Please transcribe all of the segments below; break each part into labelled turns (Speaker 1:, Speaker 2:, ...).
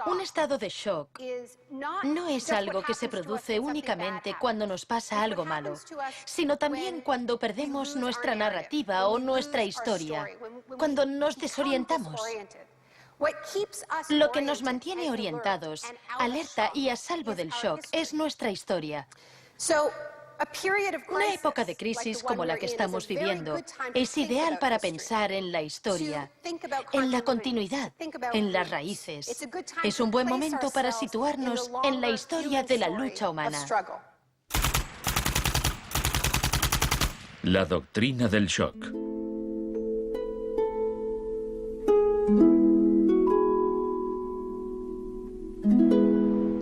Speaker 1: Un estado de shock no es algo que se produce únicamente cuando nos pasa algo malo, sino también cuando perdemos nuestra narrativa o nuestra historia, cuando nos desorientamos. Lo que nos mantiene orientados, alerta y a salvo del shock es nuestra historia. Una época de crisis como la que estamos viviendo es ideal para pensar en la historia, en la continuidad, en las raíces. Es un buen momento para situarnos en la historia de la lucha humana.
Speaker 2: La doctrina del shock.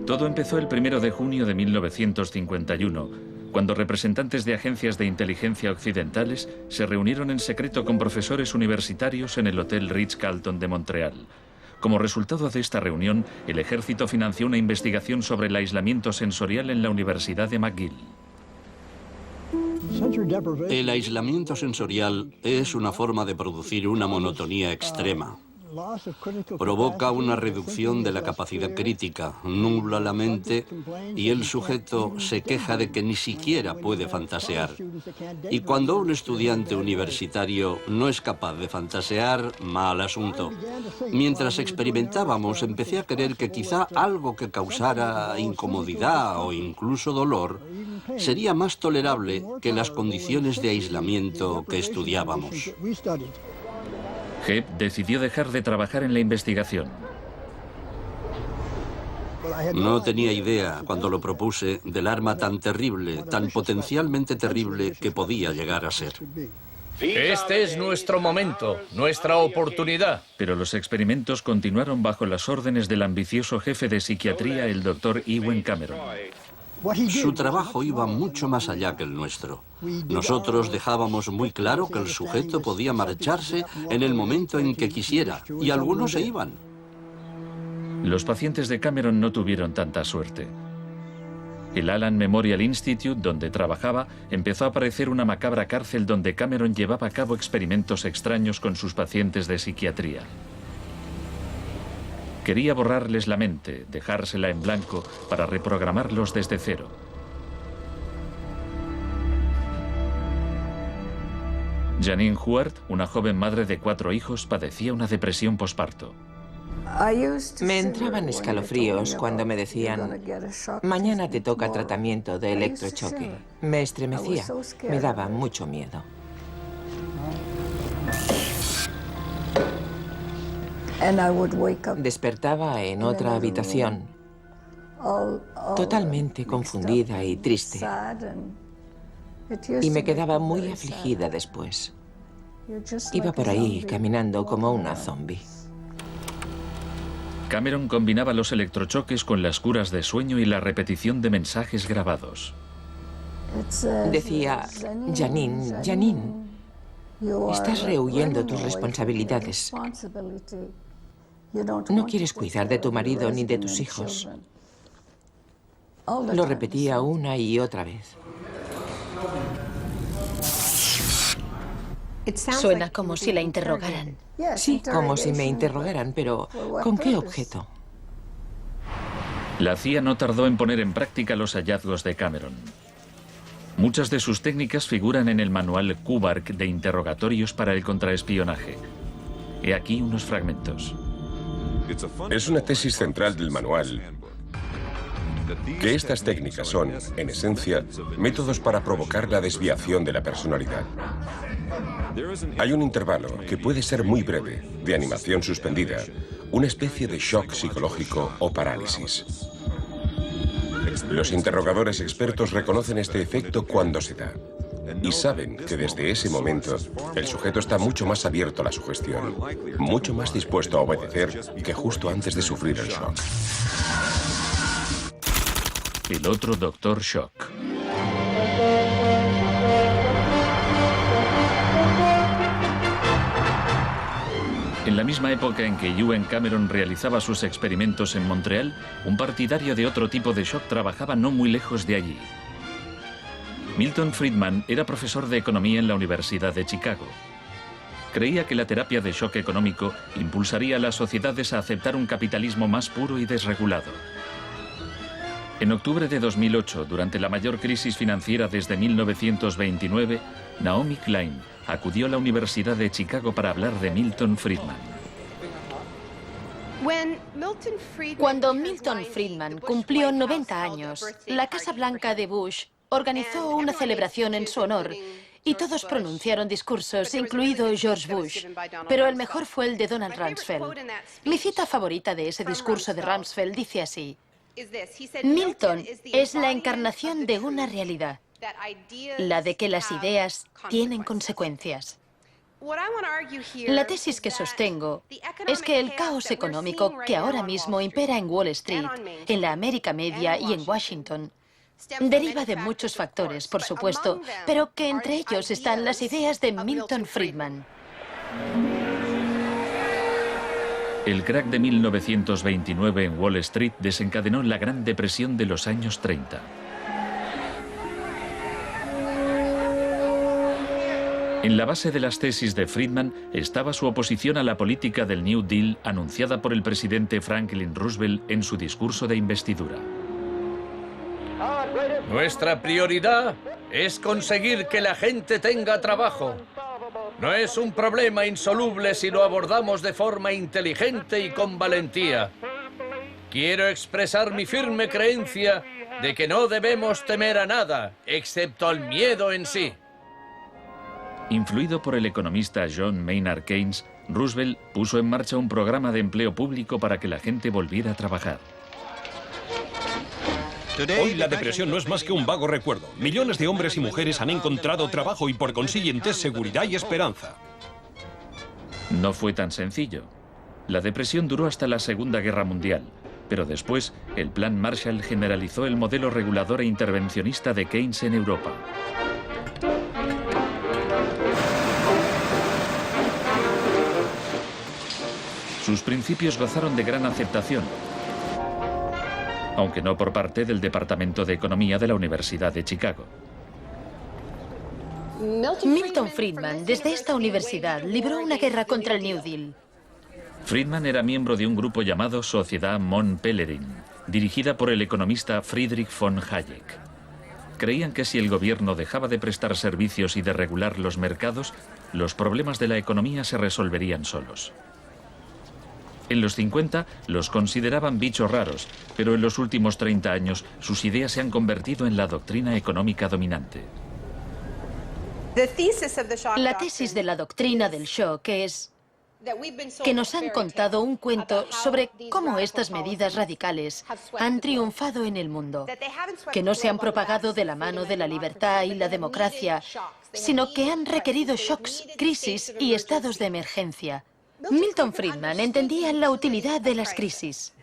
Speaker 2: Todo empezó el 1 de junio de 1951, cuando representantes de agencias de inteligencia occidentales se reunieron en secreto con profesores universitarios en el Hotel Ritz-Carlton de Montreal. Como resultado de esta reunión, el ejército financió una investigación sobre el aislamiento sensorial en la Universidad de McGill.
Speaker 3: El aislamiento sensorial es una forma de producir una monotonía extrema. Provoca una reducción de la capacidad crítica, nubla la mente y el sujeto se queja de que ni siquiera puede fantasear. Y cuando un estudiante universitario no es capaz de fantasear, mal asunto. Mientras experimentábamos, empecé a creer que quizá algo que causara incomodidad o incluso dolor sería más tolerable que las condiciones de aislamiento que estudiábamos.
Speaker 2: Hebb decidió dejar de trabajar en la investigación.
Speaker 3: No tenía idea, cuando lo propuse, del arma tan terrible, tan potencialmente terrible que podía llegar a ser.
Speaker 4: Este es nuestro momento, nuestra oportunidad.
Speaker 2: Pero los experimentos continuaron bajo las órdenes del ambicioso jefe de psiquiatría, el Dr. Ewen Cameron.
Speaker 3: Su trabajo iba mucho más allá que el nuestro. Nosotros dejábamos muy claro que el sujeto podía marcharse en el momento en que quisiera, y algunos se iban.
Speaker 2: Los pacientes de Cameron no tuvieron tanta suerte. El Allen Memorial Institute, donde trabajaba, empezó a parecer una macabra cárcel donde Cameron llevaba a cabo experimentos extraños con sus pacientes de psiquiatría. Quería borrarles la mente, dejársela en blanco para reprogramarlos desde cero. Janine Huart, una joven madre de 4 hijos, padecía una depresión posparto.
Speaker 5: Me entraban escalofríos cuando me decían, mañana te toca tratamiento de electrochoque. Me estremecía, me daba mucho miedo. Despertaba en otra habitación, totalmente confundida y triste. Y me quedaba muy afligida después. Iba por ahí caminando como una zombie.
Speaker 2: Cameron combinaba los electrochoques con las curas de sueño y la repetición de mensajes grabados.
Speaker 5: Decía, Janine, Janine, estás rehuyendo tus responsabilidades. No quieres cuidar de tu marido ni de tus hijos. Lo repetía una y otra vez.
Speaker 1: Suena como si la interrogaran.
Speaker 5: Sí, como si me interrogaran, pero ¿con qué objeto?
Speaker 2: La CIA no tardó en poner en práctica los hallazgos de Cameron. Muchas de sus técnicas figuran en el manual Kubark de interrogatorios para el contraespionaje. He aquí unos fragmentos.
Speaker 6: Es una tesis central del manual que estas técnicas son, en esencia, métodos para provocar la desviación de la personalidad. Hay un intervalo, que puede ser muy breve, de animación suspendida, una especie de shock psicológico o parálisis. Los interrogadores expertos reconocen este efecto cuando se da y saben que desde ese momento el sujeto está mucho más abierto a la sugestión, mucho más dispuesto a obedecer que justo antes de sufrir el shock.
Speaker 2: El otro Dr. Shock. En la misma época en que Ewen Cameron realizaba sus experimentos en Montreal, un partidario de otro tipo de shock trabajaba no muy lejos de allí. Milton Friedman era profesor de economía en la Universidad de Chicago. Creía que la terapia de shock económico impulsaría a las sociedades a aceptar un capitalismo más puro y desregulado. En octubre de 2008, durante la mayor crisis financiera desde 1929, Naomi Klein acudió a la Universidad de Chicago para hablar de Milton Friedman.
Speaker 1: Cuando Milton Friedman cumplió 90 años, la Casa Blanca de Bush organizó una celebración en su honor y todos pronunciaron discursos, incluido George Bush, pero el mejor fue el de Donald Rumsfeld. Mi cita favorita de ese discurso de Rumsfeld dice así: Milton es la encarnación de una realidad, la de que las ideas tienen consecuencias. La tesis que sostengo es que el caos económico que ahora mismo impera en Wall Street, en la América Media y en Washington, deriva de muchos factores, por supuesto, pero que entre ellos están las ideas de Milton Friedman.
Speaker 2: El crack de 1929 en Wall Street desencadenó la Gran Depresión de los años 30. En la base de las tesis de Friedman estaba su oposición a la política del New Deal anunciada por el presidente Franklin Roosevelt en su discurso de investidura.
Speaker 4: Nuestra prioridad es conseguir que la gente tenga trabajo. No es un problema insoluble si lo abordamos de forma inteligente y con valentía. Quiero expresar mi firme creencia de que no debemos temer a nada, excepto al miedo en sí.
Speaker 2: Influido por el economista John Maynard Keynes, Roosevelt puso en marcha un programa de empleo público para que la gente volviera a trabajar.
Speaker 7: Hoy la depresión no es más que un vago recuerdo. Millones de hombres y mujeres han encontrado trabajo y por consiguiente seguridad y esperanza.
Speaker 2: No fue tan sencillo. La depresión duró hasta la Segunda Guerra Mundial, pero después el Plan Marshall generalizó el modelo regulador e intervencionista de Keynes en Europa. Sus principios gozaron de gran aceptación, aunque no por parte del Departamento de Economía de la Universidad de Chicago.
Speaker 1: Milton Friedman, desde esta universidad, libró una guerra contra el New Deal.
Speaker 2: Friedman era miembro de un grupo llamado Sociedad Mont Pelerin, dirigida por el economista Friedrich von Hayek. Creían que si el gobierno dejaba de prestar servicios y de regular los mercados, los problemas de la economía se resolverían solos. En los 50 los consideraban bichos raros, pero en los últimos 30 años sus ideas se han convertido en la doctrina económica dominante.
Speaker 1: La tesis de la doctrina del shock es que nos han contado un cuento sobre cómo estas medidas radicales han triunfado en el mundo, que no se han propagado de la mano de la libertad y la democracia, sino que han requerido shocks, crisis y estados de emergencia. Milton Friedman entendía la utilidad de las crisis.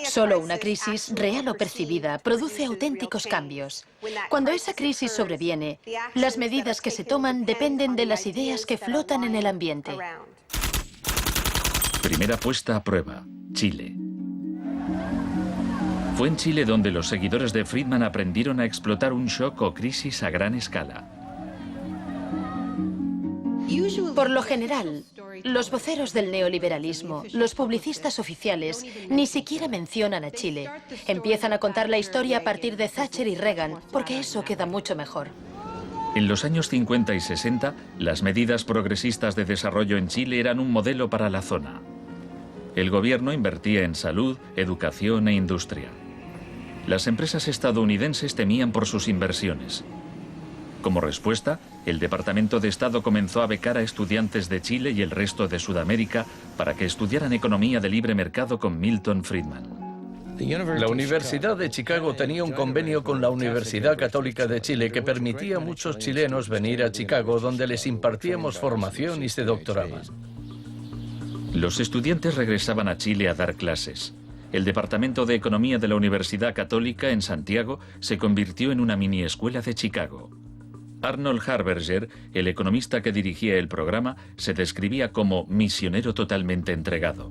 Speaker 1: Solo una crisis, real o percibida, produce auténticos cambios. Cuando esa crisis sobreviene, las medidas que se toman dependen de las ideas que flotan en el ambiente.
Speaker 2: Primera puesta a prueba, Chile. Fue en Chile donde los seguidores de Friedman aprendieron a explotar un shock o crisis a gran escala.
Speaker 1: Por lo general, los voceros del neoliberalismo, los publicistas oficiales, ni siquiera mencionan a Chile. Empiezan a contar la historia a partir de Thatcher y Reagan, porque eso queda mucho mejor.
Speaker 2: En los años 50 y 60, las medidas progresistas de desarrollo en Chile eran un modelo para la zona. El gobierno invertía en salud, educación e industria. Las empresas estadounidenses temían por sus inversiones. Como respuesta, el Departamento de Estado comenzó a becar a estudiantes de Chile y el resto de Sudamérica para que estudiaran economía de libre mercado con Milton Friedman.
Speaker 4: La Universidad de Chicago tenía un convenio con la Universidad Católica de Chile que permitía a muchos chilenos venir a Chicago, donde les impartíamos formación y se doctoraban.
Speaker 2: Los estudiantes regresaban a Chile a dar clases. El Departamento de Economía de la Universidad Católica en Santiago se convirtió en una mini escuela de Chicago. Arnold Harberger, el economista que dirigía el programa, se describía como misionero totalmente entregado.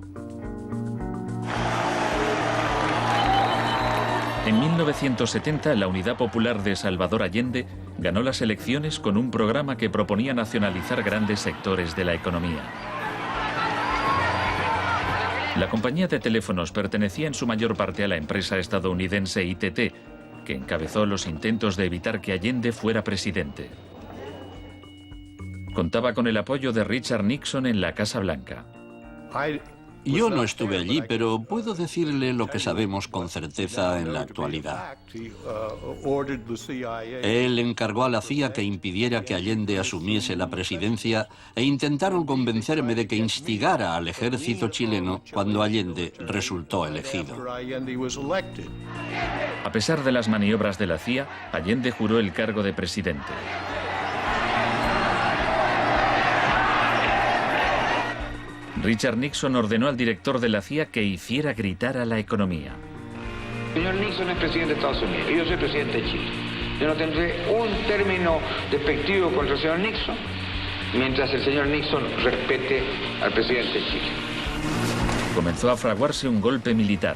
Speaker 2: En 1970, la Unidad Popular de Salvador Allende ganó las elecciones con un programa que proponía nacionalizar grandes sectores de la economía. La compañía de teléfonos pertenecía en su mayor parte a la empresa estadounidense ITT, que encabezó los intentos de evitar que Allende fuera presidente. Contaba con el apoyo de Richard Nixon en la Casa Blanca.
Speaker 3: Yo no estuve allí, pero puedo decirle lo que sabemos con certeza en la actualidad. Él encargó a la CIA que impidiera que Allende asumiese la presidencia e intentaron convencerme de que instigara al ejército chileno cuando Allende resultó elegido.
Speaker 2: A pesar de las maniobras de la CIA, Allende juró el cargo de presidente. Richard Nixon ordenó al director de la CIA que hiciera gritar a la economía.
Speaker 8: Señor Nixon es presidente de Estados Unidos y yo soy presidente de Chile. Yo no tendré un término despectivo contra el señor Nixon mientras el señor Nixon respete al presidente de Chile.
Speaker 2: Comenzó a fraguarse un golpe militar.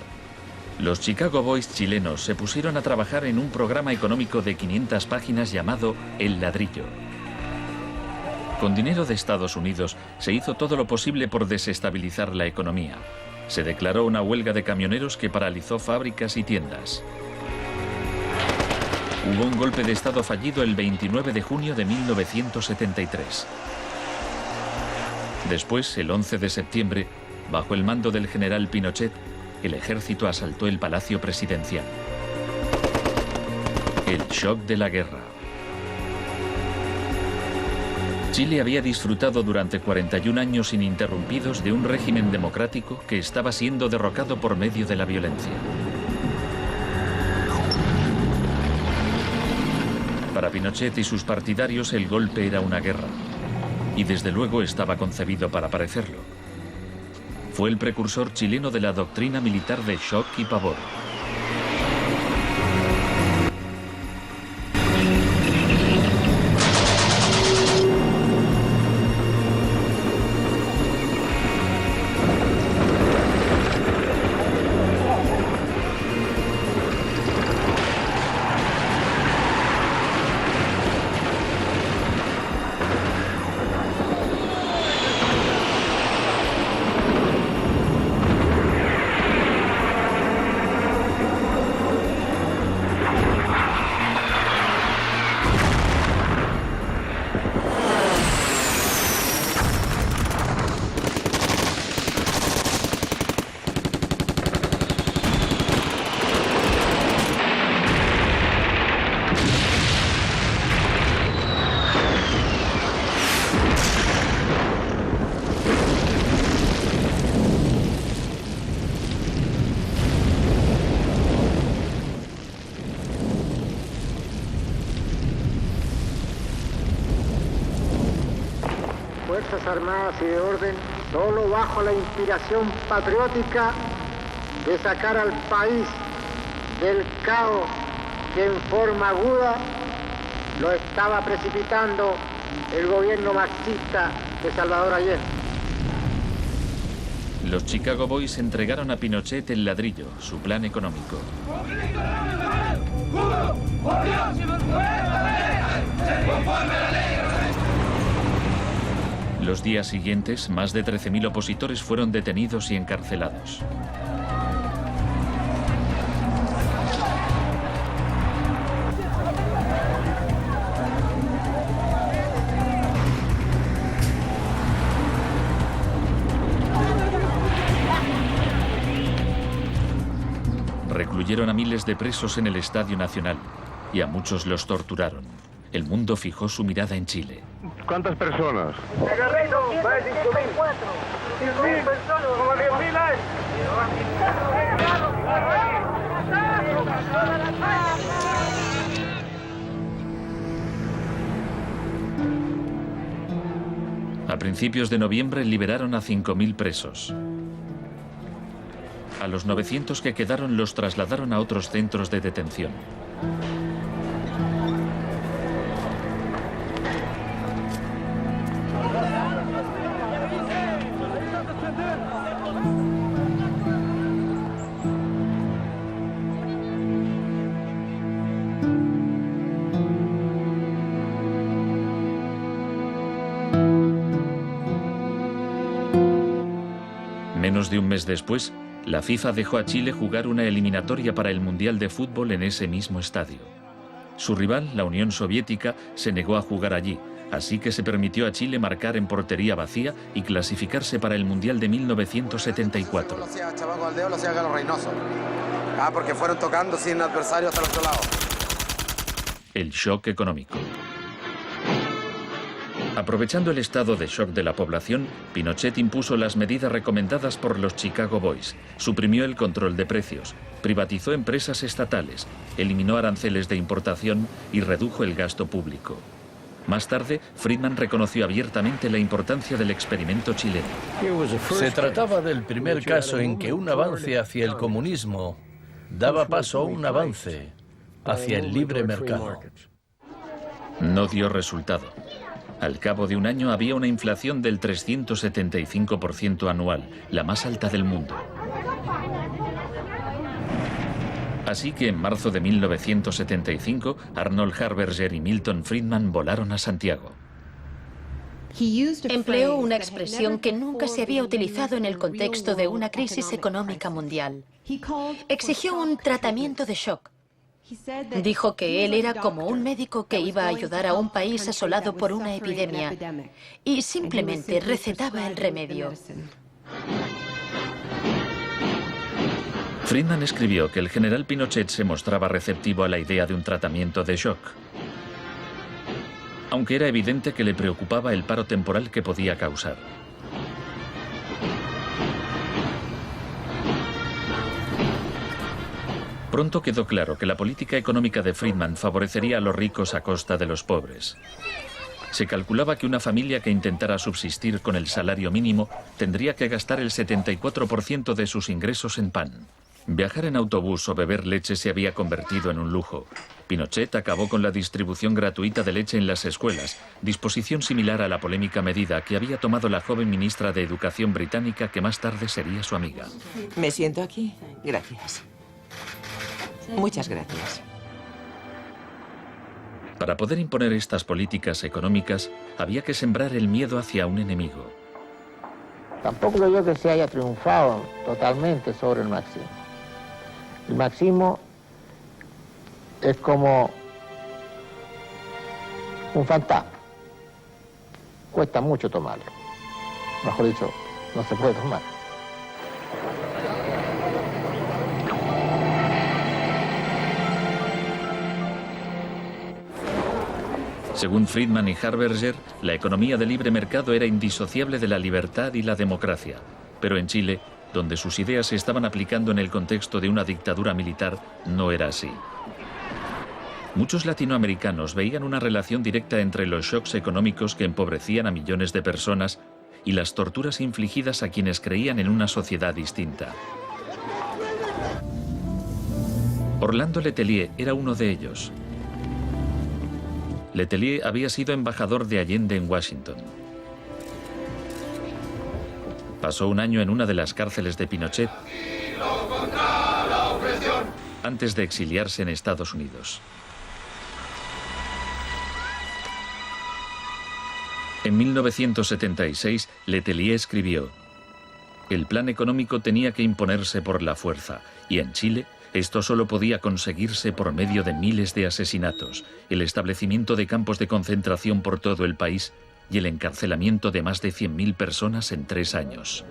Speaker 2: Los Chicago Boys chilenos se pusieron a trabajar en un programa económico de 500 páginas llamado El Ladrillo. Con dinero de Estados Unidos se hizo todo lo posible por desestabilizar la economía. Se declaró una huelga de camioneros que paralizó fábricas y tiendas. Hubo un golpe de Estado fallido el 29 de junio de 1973. Después, el 11 de septiembre, bajo el mando del general Pinochet, el ejército asaltó el Palacio Presidencial. El shock de la guerra. Chile había disfrutado durante 41 años ininterrumpidos de un régimen democrático que estaba siendo derrocado por medio de la violencia. Para Pinochet y sus partidarios el golpe era una guerra, y desde luego estaba concebido para parecerlo. Fue el precursor chileno de la doctrina militar de shock y pavor.
Speaker 9: Fuerzas Armadas y de Orden, solo bajo la inspiración patriótica de sacar al país del caos que en forma aguda lo estaba precipitando el gobierno marxista de Salvador Allende.
Speaker 2: Los Chicago Boys entregaron a Pinochet el ladrillo, su plan económico. Los días siguientes, más de 13.000 opositores fueron detenidos y encarcelados. Recluyeron a miles de presos en el Estadio Nacional y a muchos los torturaron. El mundo fijó su mirada en Chile.
Speaker 10: ¿Cuántas personas?
Speaker 9: Más de 5.000. 10.000 personas, como 10.000 hay.
Speaker 2: A principios de noviembre liberaron a 5.000 presos. A los 900 que quedaron los trasladaron a otros centros de detención. Menos de un mes después, la FIFA dejó a Chile jugar una eliminatoria para el Mundial de Fútbol en ese mismo estadio. Su rival, la Unión Soviética, se negó a jugar allí, así que se permitió a Chile marcar en portería vacía y clasificarse para el Mundial de 1974.
Speaker 10: Lo hacía Chaval Galdeo, lo hacía Galo Reynoso. Porque fueron tocando sin adversario hasta el otro lado.
Speaker 2: El shock económico. Aprovechando el estado de shock de la población, Pinochet impuso las medidas recomendadas por los Chicago Boys, suprimió el control de precios, privatizó empresas estatales, eliminó aranceles de importación y redujo el gasto público. Más tarde, Friedman reconoció abiertamente la importancia del experimento chileno.
Speaker 4: Se trataba del primer caso en que un avance hacia el comunismo daba paso a un avance hacia el libre mercado.
Speaker 2: No dio resultado. Al cabo de un año había una inflación del 375% anual, la más alta del mundo. Así que en marzo de 1975, Arnold Harberger y Milton Friedman volaron a Santiago.
Speaker 1: Empleó una expresión que nunca se había utilizado en el contexto de una crisis económica mundial. Exigió un tratamiento de shock. Dijo que él era como un médico que iba a ayudar a un país asolado por una epidemia y simplemente recetaba el remedio.
Speaker 2: Friedman escribió que el general Pinochet se mostraba receptivo a la idea de un tratamiento de shock, aunque era evidente que le preocupaba el paro temporal que podía causar. Pronto quedó claro que la política económica de Friedman favorecería a los ricos a costa de los pobres. Se calculaba que una familia que intentara subsistir con el salario mínimo tendría que gastar el 74% de sus ingresos en pan. Viajar en autobús o beber leche se había convertido en un lujo. Pinochet acabó con la distribución gratuita de leche en las escuelas, disposición similar a la polémica medida que había tomado la joven ministra de Educación británica que más tarde sería su amiga.
Speaker 5: ¿Me siento aquí? Gracias. Muchas gracias.
Speaker 2: Para poder imponer estas políticas económicas, había que sembrar el miedo hacia un enemigo.
Speaker 9: Tampoco creo que se haya triunfado totalmente sobre el marxismo. El marxismo es como un fantasma. Cuesta mucho tomarlo. Mejor dicho, no se puede tomar.
Speaker 2: Según Friedman y Harberger, la economía de libre mercado era indisociable de la libertad y la democracia. Pero en Chile, donde sus ideas se estaban aplicando en el contexto de una dictadura militar, no era así. Muchos latinoamericanos veían una relación directa entre los shocks económicos que empobrecían a millones de personas y las torturas infligidas a quienes creían en una sociedad distinta. Orlando Letelier era uno de ellos. Letelier había sido embajador de Allende en Washington. Pasó un año en una de las cárceles de Pinochet antes de exiliarse en Estados Unidos. En 1976, Letelier escribió: "El plan económico tenía que imponerse por la fuerza, y en Chile esto solo podía conseguirse por medio de miles de asesinatos, el establecimiento de campos de concentración por todo el país y el encarcelamiento de más de 100.000 personas en 3 años.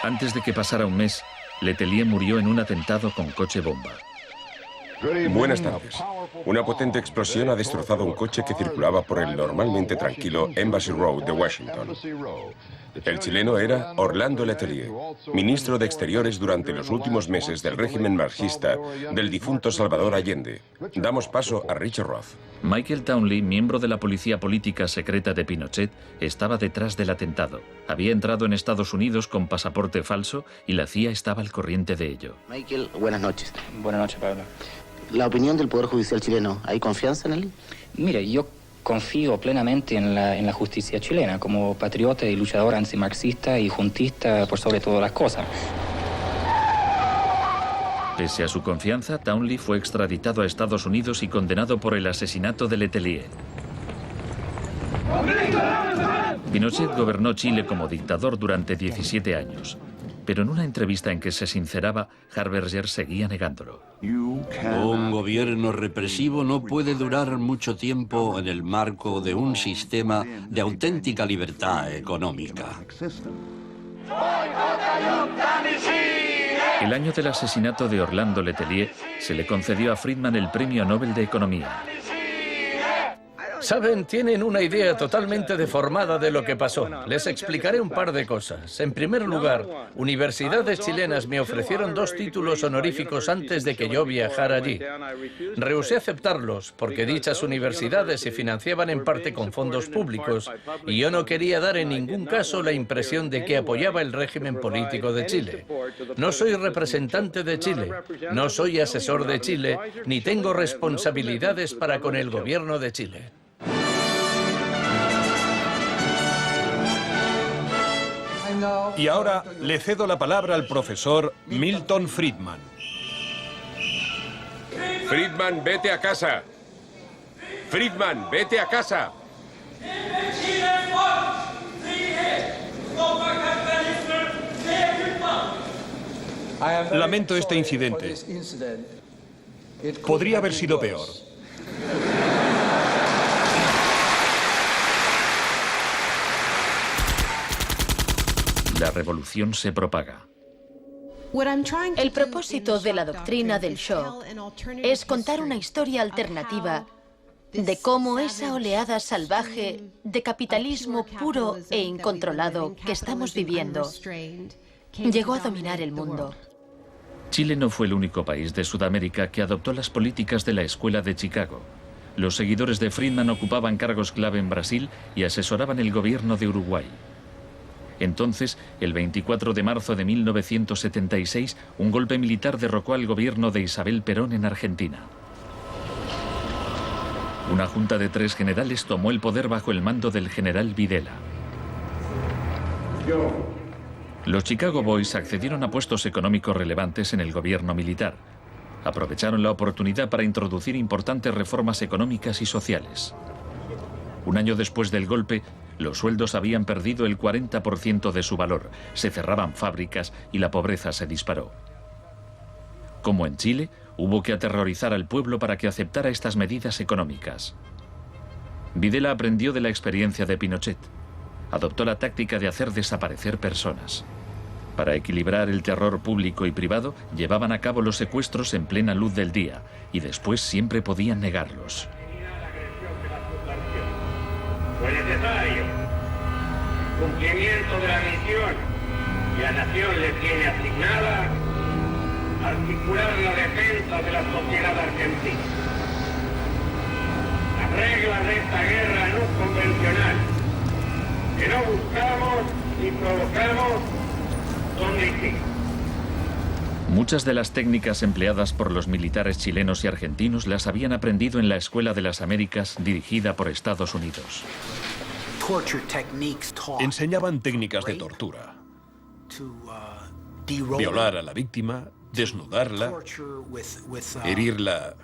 Speaker 2: Antes de que pasara un mes, Letelier murió en un atentado con coche bomba.
Speaker 6: Buenas tardes. Una potente explosión ha destrozado un coche que circulaba por el normalmente tranquilo Embassy Road de Washington. El chileno era Orlando Letelier, ministro de Exteriores durante los últimos meses del régimen marxista del difunto Salvador Allende. Damos paso a Richard Roth.
Speaker 2: Michael Townley, miembro de la policía política secreta de Pinochet, estaba detrás del atentado. Había entrado en Estados Unidos con pasaporte falso y la CIA estaba al corriente de ello.
Speaker 11: Michael, buenas noches.
Speaker 12: Buenas noches, Pablo.
Speaker 11: La opinión del Poder Judicial chileno, ¿hay confianza en él?
Speaker 12: Mire, yo
Speaker 11: confío plenamente en la justicia chilena, como patriota y luchador antimarxista y juntista por sobre todas las cosas.
Speaker 2: Pese a su confianza, Townley fue extraditado a Estados Unidos y condenado por el asesinato de Letelier. Pinochet gobernó Chile como dictador durante 17 años. Pero en una entrevista en que se sinceraba, Harberger seguía negándolo.
Speaker 3: Un gobierno represivo no puede durar mucho tiempo en el marco de un sistema de auténtica libertad económica.
Speaker 2: El año del asesinato de Orlando Letelier se le concedió a Friedman el Premio Nobel de Economía.
Speaker 4: Saben, tienen una idea totalmente deformada de lo que pasó. Les explicaré un par de cosas. En primer lugar, universidades chilenas me ofrecieron 2 títulos honoríficos antes de que yo viajara allí. Rehusé aceptarlos porque dichas universidades se financiaban en parte con fondos públicos y yo no quería dar en ningún caso la impresión de que apoyaba el régimen político de Chile. No soy representante de Chile, no soy asesor de Chile, ni tengo responsabilidades para con el gobierno de Chile.
Speaker 7: Y ahora le cedo la palabra al profesor Milton Friedman.
Speaker 6: Friedman, vete a casa. Friedman, vete a casa.
Speaker 7: Lamento este incidente. Podría haber sido peor.
Speaker 2: La revolución se propaga.
Speaker 1: El propósito de la doctrina del shock es contar una historia alternativa de cómo esa oleada salvaje de capitalismo puro e incontrolado que estamos viviendo llegó a dominar el mundo.
Speaker 2: Chile no fue el único país de Sudamérica que adoptó las políticas de la Escuela de Chicago. Los seguidores de Friedman ocupaban cargos clave en Brasil y asesoraban el gobierno de Uruguay. Entonces, el 24 de marzo de 1976, un golpe militar derrocó al gobierno de Isabel Perón en Argentina. Una junta de 3 generales tomó el poder bajo el mando del general Videla. Los Chicago Boys accedieron a puestos económicos relevantes en el gobierno militar. Aprovecharon la oportunidad para introducir importantes reformas económicas y sociales. Un año después del golpe, los sueldos habían perdido el 40% de su valor, se cerraban fábricas y la pobreza se disparó. Como en Chile, hubo que aterrorizar al pueblo para que aceptara estas medidas económicas. Videla aprendió de la experiencia de Pinochet. Adoptó la táctica de hacer desaparecer personas. Para equilibrar el terror público y privado, llevaban a cabo los secuestros en plena luz del día y después siempre podían negarlos.
Speaker 12: Fue necesario cumplimiento de la misión que la nación le tiene asignada, articular la defensa de la sociedad argentina. Las reglas de esta guerra no convencional, que no buscamos ni provocamos, son distintas.
Speaker 2: Muchas de las técnicas empleadas por los militares chilenos y argentinos las habían aprendido en la Escuela de las Américas dirigida por Estados Unidos.
Speaker 7: Enseñaban técnicas de tortura. Violar a la víctima, desnudarla, herirla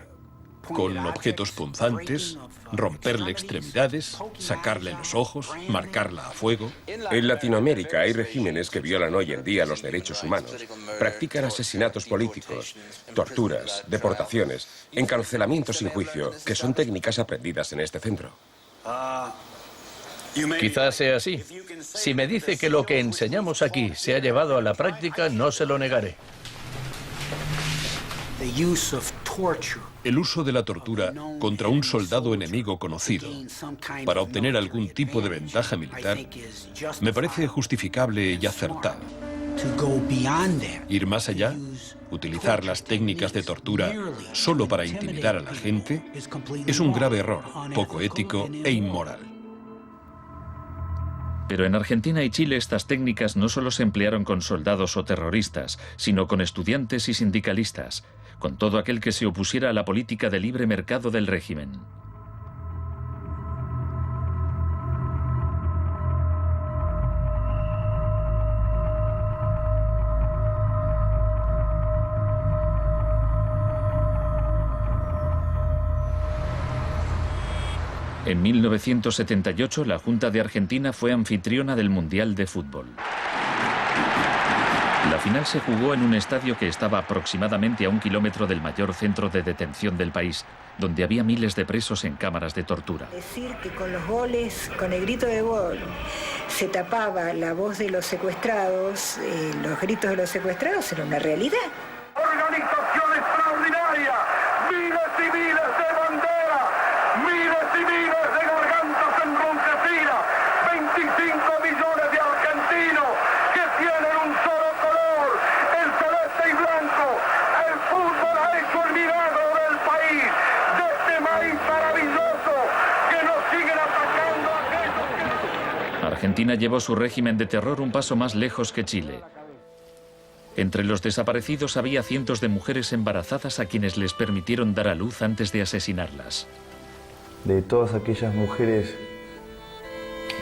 Speaker 7: con objetos punzantes, romperle extremidades, sacarle los ojos, marcarla a fuego.
Speaker 6: En Latinoamérica hay regímenes que violan hoy en día los derechos humanos. Practican asesinatos políticos, torturas, deportaciones, encarcelamientos sin juicio, que son técnicas aprendidas en este centro.
Speaker 4: Quizás sea así. Si me dice que lo que enseñamos aquí se ha llevado a la práctica, no se lo negaré.
Speaker 7: El uso de la tortura contra un soldado enemigo conocido para obtener algún tipo de ventaja militar me parece justificable y acertado. Ir más allá, utilizar las técnicas de tortura solo para intimidar a la gente, es un grave error, poco ético e inmoral.
Speaker 2: Pero en Argentina y Chile estas técnicas no solo se emplearon con soldados o terroristas, sino con estudiantes y sindicalistas, con todo aquel que se opusiera a la política de libre mercado del régimen. En 1978, la Junta de Argentina fue anfitriona del Mundial de Fútbol. La final se jugó en un estadio que estaba aproximadamente a 1 kilómetro del mayor centro de detención del país, donde había miles de presos en cámaras de tortura.
Speaker 13: Decir que con los goles, con el grito de gol, se tapaba la voz de los secuestrados, los gritos de los secuestrados, era una realidad.
Speaker 12: Organización extraordinaria, miles y miles de banderas, miles y miles de gargantas enronquecidas, 25 millones de argentinos que tienen un solo color, el celeste y blanco. El fútbol ha hecho el milagro del país, de este maíz maravilloso que nos siguen atacando a aquellos que...
Speaker 2: Argentina llevó su régimen de terror un paso más lejos que Chile. Entre los desaparecidos había cientos de mujeres embarazadas a quienes les permitieron dar a luz antes de asesinarlas.
Speaker 14: De todas aquellas mujeres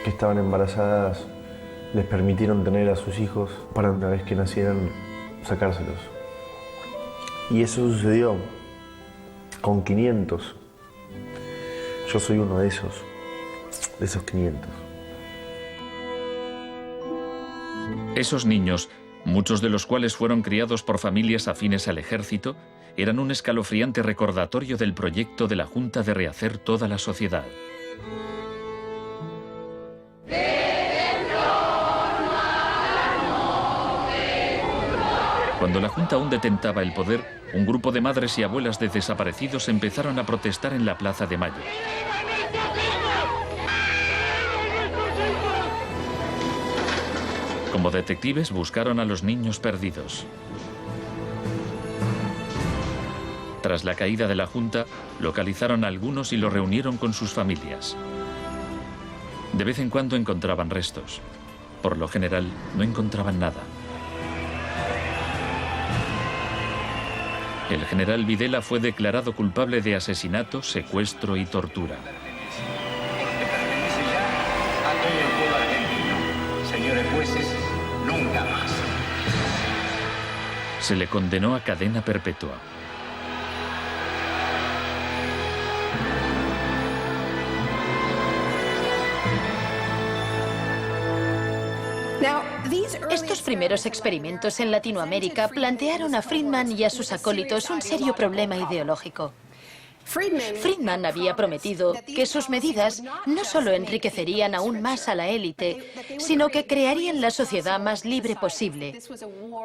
Speaker 14: que estaban embarazadas, les permitieron tener a sus hijos para una vez que nacieran, sacárselos. Y eso sucedió con 500. Yo soy uno de esos 500.
Speaker 2: Esos niños, muchos de los cuales fueron criados por familias afines al ejército, eran un escalofriante recordatorio del proyecto de la Junta de rehacer toda la sociedad. Cuando la Junta aún detentaba el poder, un grupo de madres y abuelas de desaparecidos empezaron a protestar en la Plaza de Mayo. Como detectives buscaron a los niños perdidos. Tras la caída de la Junta, localizaron a algunos y los reunieron con sus familias. De vez en cuando encontraban restos. Por lo general, no encontraban nada. El general Videla fue declarado culpable de asesinato, secuestro y tortura.
Speaker 15: Señores jueces, nunca más.
Speaker 2: Se le condenó a cadena perpetua.
Speaker 1: Estos primeros experimentos en Latinoamérica plantearon a Friedman y a sus acólitos un serio problema ideológico. Friedman había prometido que sus medidas no solo enriquecerían aún más a la élite, sino que crearían la sociedad más libre posible,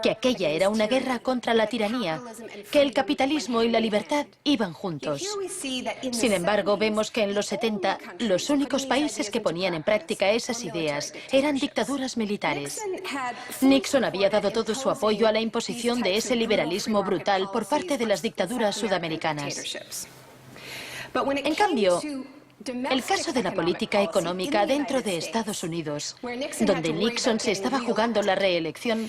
Speaker 1: que aquella era una guerra contra la tiranía, que el capitalismo y la libertad iban juntos. Sin embargo, vemos que en los 70 los únicos países que ponían en práctica esas ideas eran dictaduras militares. Nixon había dado todo su apoyo a la imposición de ese liberalismo brutal por parte de las dictaduras sudamericanas. En cambio, el caso de la política económica dentro de Estados Unidos, donde Nixon se estaba jugando la reelección,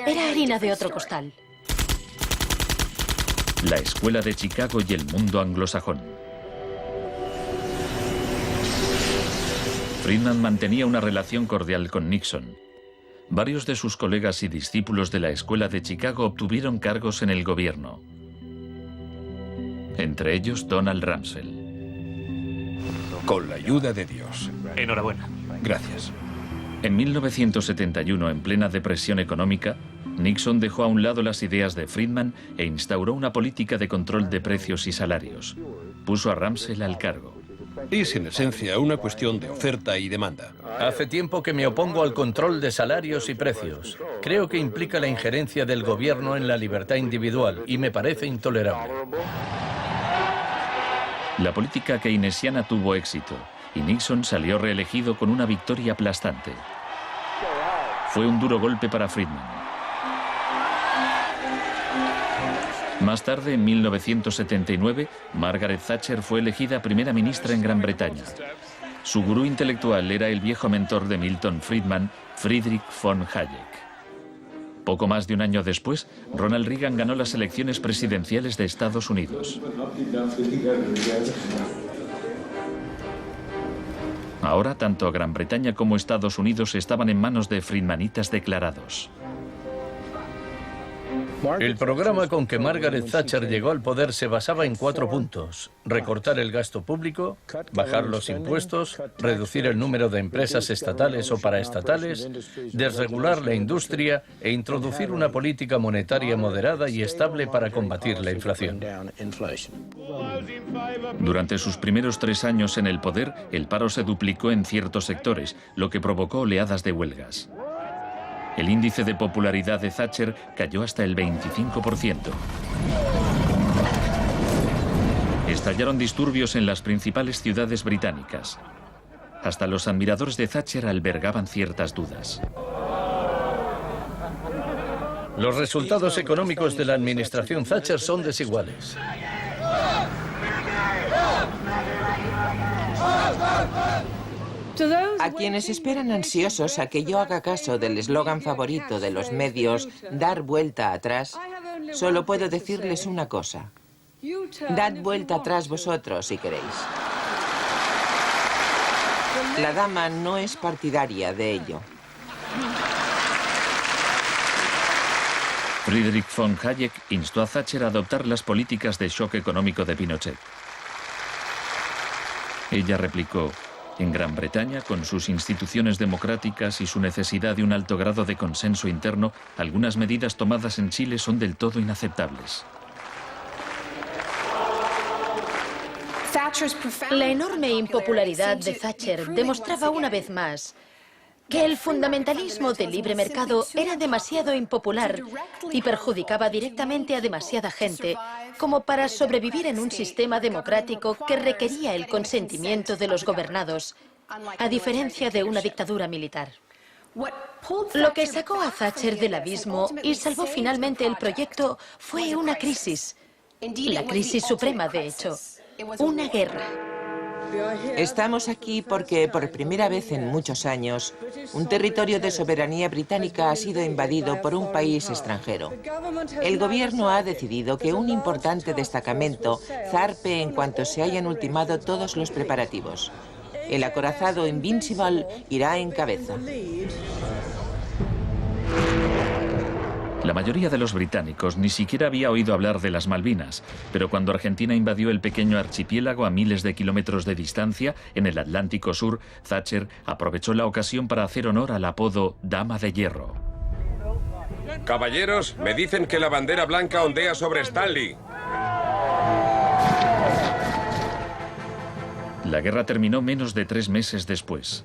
Speaker 1: era harina de otro costal.
Speaker 2: La Escuela de Chicago y el mundo anglosajón. Friedman mantenía una relación cordial con Nixon. Varios de sus colegas y discípulos de la Escuela de Chicago obtuvieron cargos en el gobierno. Entre ellos Donald Rumsfeld.
Speaker 7: Con la ayuda de Dios.
Speaker 16: Enhorabuena.
Speaker 7: Gracias.
Speaker 2: En 1971, en plena depresión económica, Nixon dejó a un lado las ideas de Friedman e instauró una política de control de precios y salarios. Puso a Rumsfeld al cargo.
Speaker 7: Es en esencia una cuestión de oferta y demanda.
Speaker 4: Hace tiempo que me opongo al control de salarios y precios. Creo que implica la injerencia del gobierno en la libertad individual y me parece intolerable.
Speaker 2: La política keynesiana tuvo éxito y Nixon salió reelegido con una victoria aplastante. Fue un duro golpe para Friedman. Más tarde, en 1979, Margaret Thatcher fue elegida primera ministra en Gran Bretaña. Su gurú intelectual era el viejo mentor de Milton Friedman, Friedrich von Hayek. Poco más de un año después, Ronald Reagan ganó las elecciones presidenciales de Estados Unidos. Ahora, tanto Gran Bretaña como Estados Unidos estaban en manos de friedmanitas declarados.
Speaker 4: El programa con que Margaret Thatcher llegó al poder se basaba en 4 puntos: recortar el gasto público, bajar los impuestos, reducir el número de empresas estatales o paraestatales, desregular la industria e introducir una política monetaria moderada y estable para combatir la inflación.
Speaker 2: Durante sus primeros 3 años en el poder, el paro se duplicó en ciertos sectores, lo que provocó oleadas de huelgas. El índice de popularidad de Thatcher cayó hasta el 25%. Estallaron disturbios en las principales ciudades británicas. Hasta los admiradores de Thatcher albergaban ciertas dudas.
Speaker 4: Los resultados económicos de la administración Thatcher son desiguales.
Speaker 5: A quienes esperan ansiosos a que yo haga caso del eslogan favorito de los medios, dar vuelta atrás, solo puedo decirles una cosa: dad vuelta atrás vosotros si queréis. La dama no es partidaria de ello.
Speaker 2: Friedrich von Hayek instó a Thatcher a adoptar las políticas de shock económico de Pinochet. Ella replicó: en Gran Bretaña, con sus instituciones democráticas y su necesidad de un alto grado de consenso interno, algunas medidas tomadas en Chile son del todo inaceptables.
Speaker 1: La enorme impopularidad de Thatcher demostraba una vez más que el fundamentalismo del libre mercado era demasiado impopular y perjudicaba directamente a demasiada gente como para sobrevivir en un sistema democrático que requería el consentimiento de los gobernados, a diferencia de una dictadura militar. Lo que sacó a Thatcher del abismo y salvó finalmente el proyecto fue una crisis, la crisis suprema, de hecho, una guerra.
Speaker 5: Estamos aquí porque, por primera vez en muchos años, un territorio de soberanía británica ha sido invadido por un país extranjero. El gobierno ha decidido que un importante destacamento zarpe en cuanto se hayan ultimado todos los preparativos. El acorazado Invincible irá en cabeza.
Speaker 2: La mayoría de los británicos ni siquiera había oído hablar de las Malvinas, pero cuando Argentina invadió el pequeño archipiélago a miles de kilómetros de distancia, en el Atlántico Sur, Thatcher aprovechó la ocasión para hacer honor al apodo Dama de Hierro.
Speaker 6: Caballeros, me dicen que la bandera blanca ondea sobre Stanley.
Speaker 2: La guerra terminó menos de 3 meses después.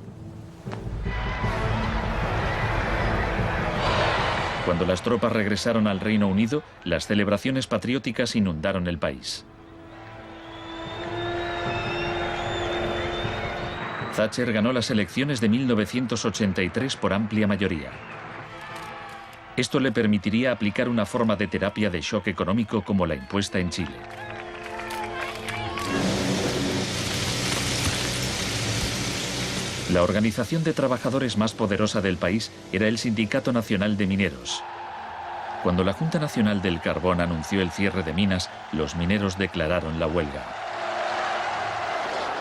Speaker 2: Cuando las tropas regresaron al Reino Unido, las celebraciones patrióticas inundaron el país. Thatcher ganó las elecciones de 1983 por amplia mayoría. Esto le permitiría aplicar una forma de terapia de shock económico como la impuesta en Chile. La organización de trabajadores más poderosa del país era el Sindicato Nacional de Mineros. Cuando la Junta Nacional del Carbón anunció el cierre de minas, los mineros declararon la huelga.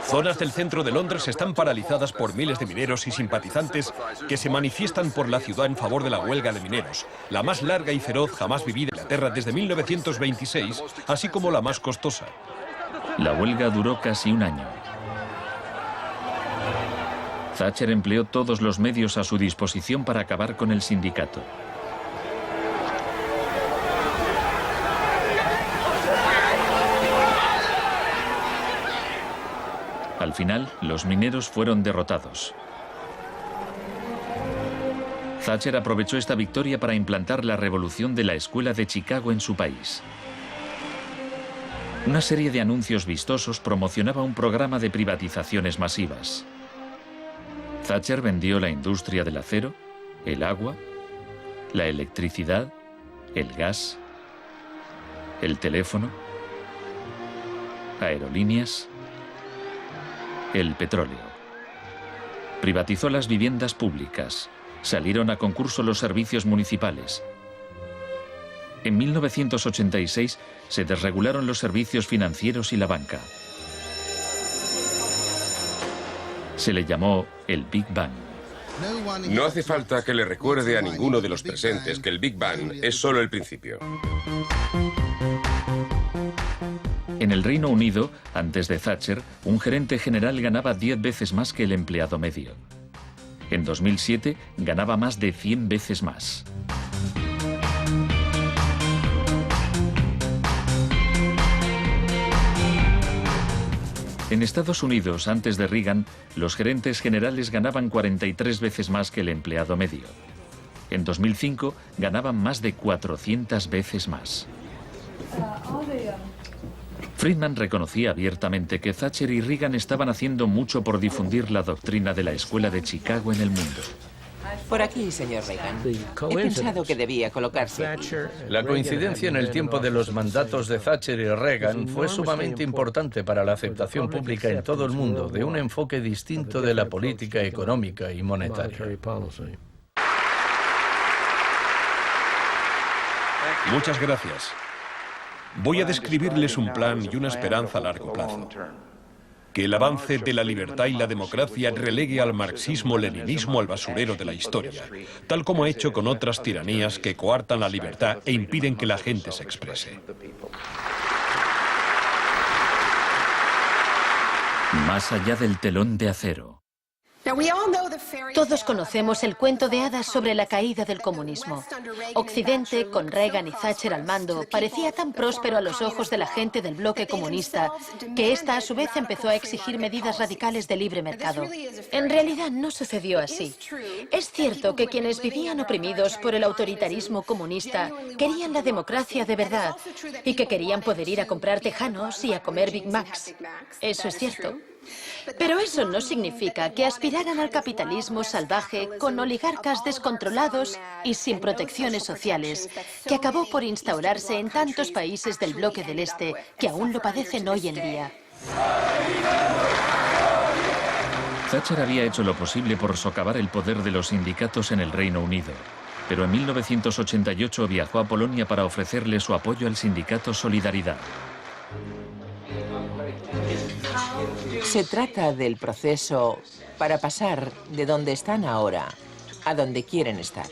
Speaker 7: Zonas del centro de Londres están paralizadas por miles de mineros y simpatizantes que se manifiestan por la ciudad en favor de la huelga de mineros, la más larga y feroz jamás vivida en Inglaterra desde 1926, así como la más costosa.
Speaker 2: La huelga duró casi un año. Thatcher empleó todos los medios a su disposición para acabar con el sindicato. Al final, los mineros fueron derrotados. Thatcher aprovechó esta victoria para implantar la revolución de la Escuela de Chicago en su país. Una serie de anuncios vistosos promocionaba un programa de privatizaciones masivas. Thatcher vendió la industria del acero, el agua, la electricidad, el gas, el teléfono, aerolíneas, el petróleo. Privatizó las viviendas públicas. Salieron a concurso los servicios municipales. En 1986 se desregularon los servicios financieros y la banca. Se le llamó el Big Bang.
Speaker 6: No hace falta que le recuerde a ninguno de los presentes que el Big Bang es solo el principio.
Speaker 2: En el Reino Unido, antes de Thatcher, un gerente general ganaba 10 veces más que el empleado medio. En 2007 ganaba más de 100 veces más. En Estados Unidos, antes de Reagan, los gerentes generales ganaban 43 veces más que el empleado medio. En 2005 ganaban más de 400 veces más. Friedman reconocía abiertamente que Thatcher y Reagan estaban haciendo mucho por difundir la doctrina de la Escuela de Chicago en el mundo.
Speaker 5: Por aquí, señor Reagan. He pensado que debía colocarse aquí.
Speaker 4: La coincidencia en el tiempo de los mandatos de Thatcher y Reagan fue sumamente importante para la aceptación pública en todo el mundo de un enfoque distinto de la política económica y monetaria.
Speaker 7: Muchas gracias. Voy a describirles un plan y una esperanza a largo plazo. Que el avance de la libertad y la democracia relegue al marxismo-leninismo al basurero de la historia, tal como ha hecho con otras tiranías que coartan la libertad e impiden que la gente se exprese.
Speaker 2: Más allá del telón de acero.
Speaker 1: Todos conocemos el cuento de hadas sobre la caída del comunismo. Occidente, con Reagan y Thatcher al mando, parecía tan próspero a los ojos de la gente del bloque comunista que ésta a su vez empezó a exigir medidas radicales de libre mercado. En realidad no sucedió así. Es cierto que quienes vivían oprimidos por el autoritarismo comunista querían la democracia de verdad y que querían poder ir a comprar tejanos y a comer Big Macs. Eso es cierto. Pero eso no significa que aspiraran al capitalismo salvaje con oligarcas descontrolados y sin protecciones sociales, que acabó por instaurarse en tantos países del bloque del Este que aún lo padecen hoy en día.
Speaker 2: Thatcher había hecho lo posible por socavar el poder de los sindicatos en el Reino Unido, pero en 1988 viajó a Polonia para ofrecerle su apoyo al sindicato Solidaridad.
Speaker 5: Se trata del proceso para pasar de donde están ahora a donde quieren estar.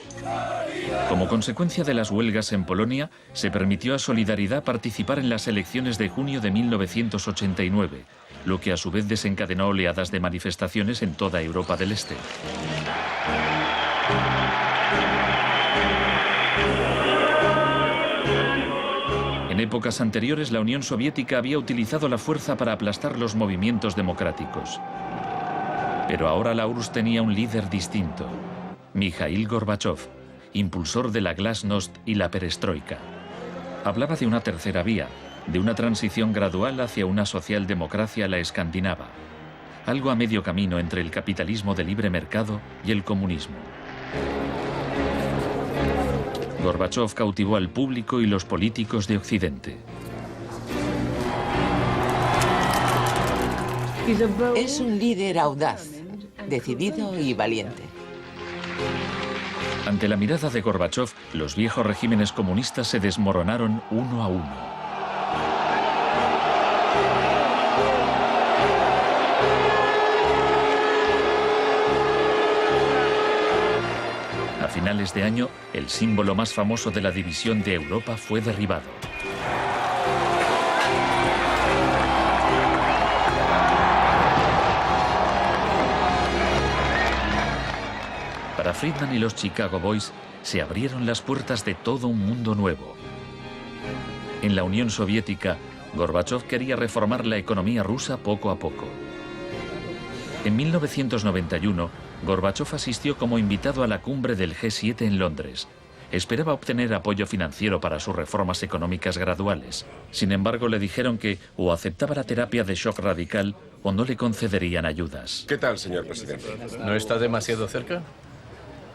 Speaker 2: Como consecuencia de las huelgas en Polonia, se permitió a Solidaridad participar en las elecciones de junio de 1989, lo que a su vez desencadenó oleadas de manifestaciones en toda Europa del Este. En épocas anteriores, la Unión Soviética había utilizado la fuerza para aplastar los movimientos democráticos. Pero ahora la URSS tenía un líder distinto, Mikhail Gorbachov, impulsor de la glasnost y la perestroika. Hablaba de una tercera vía, de una transición gradual hacia una socialdemocracia a la escandinava, algo a medio camino entre el capitalismo de libre mercado y el comunismo. Gorbachov cautivó al público y los políticos de Occidente.
Speaker 5: Es un líder audaz, decidido y valiente.
Speaker 2: Ante la mirada de Gorbachov, los viejos regímenes comunistas se desmoronaron uno a uno. A finales de año, el símbolo más famoso de la división de Europa fue derribado. Para Friedman y los Chicago Boys, se abrieron las puertas de todo un mundo nuevo. En la Unión Soviética, Gorbachov quería reformar la economía rusa poco a poco. En 1991, Gorbachov asistió como invitado a la cumbre del G7 en Londres. Esperaba obtener apoyo financiero para sus reformas económicas graduales. Sin embargo, le dijeron que o aceptaba la terapia de shock radical o no le concederían ayudas.
Speaker 6: ¿Qué tal, señor presidente?
Speaker 4: ¿No está demasiado cerca?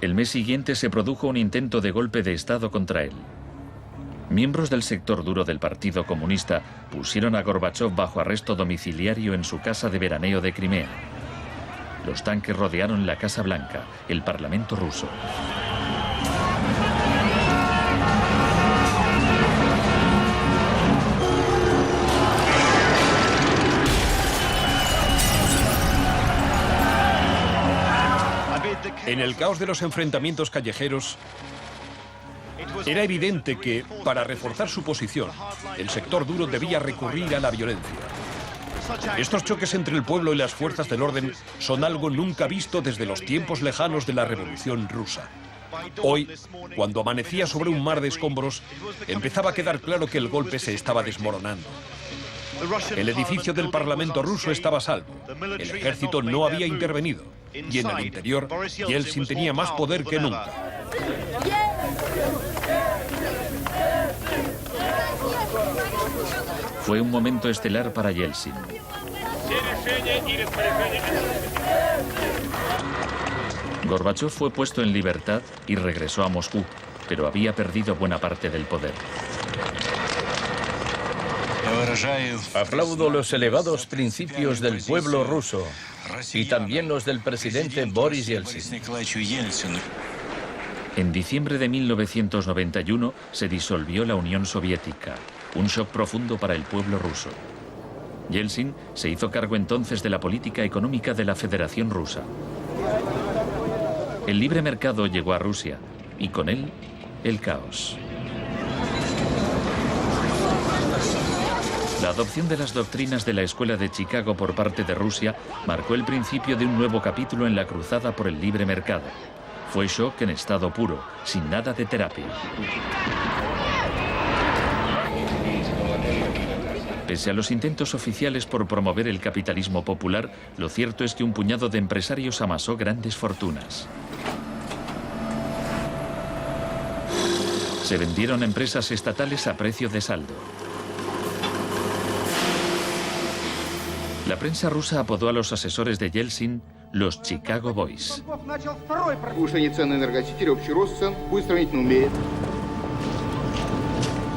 Speaker 2: El mes siguiente se produjo un intento de golpe de Estado contra él. Miembros del sector duro del Partido Comunista pusieron a Gorbachov bajo arresto domiciliario en su casa de veraneo de Crimea. Los tanques rodearon la Casa Blanca, el Parlamento ruso.
Speaker 7: En el caos de los enfrentamientos callejeros, era evidente que, para reforzar su posición, el sector duro debía recurrir a la violencia. Estos choques entre el pueblo y las fuerzas del orden son algo nunca visto desde los tiempos lejanos de la Revolución Rusa. Hoy, cuando amanecía sobre un mar de escombros, empezaba a quedar claro que el golpe se estaba desmoronando. El edificio del Parlamento ruso estaba a salvo. El ejército no había intervenido. Y en el interior, Yeltsin tenía más poder que nunca.
Speaker 2: Fue un momento estelar para Yeltsin. Gorbachov fue puesto en libertad y regresó a Moscú, pero había perdido buena parte del poder.
Speaker 4: Aplaudo los elevados principios del pueblo ruso y también los del presidente Boris Yeltsin.
Speaker 2: En diciembre de 1991 se disolvió la Unión Soviética, un shock profundo para el pueblo ruso. Yeltsin se hizo cargo entonces de la política económica de la Federación Rusa. El libre mercado llegó a Rusia y con él el caos. La adopción de las doctrinas de la Escuela de Chicago por parte de Rusia marcó el principio de un nuevo capítulo en la cruzada por el libre mercado. Fue shock en estado puro, sin nada de terapia. Pese a los intentos oficiales por promover el capitalismo popular, lo cierto es que un puñado de empresarios amasó grandes fortunas. Se vendieron empresas estatales a precio de saldo. La prensa rusa apodó a los asesores de Yeltsin los Chicago Boys.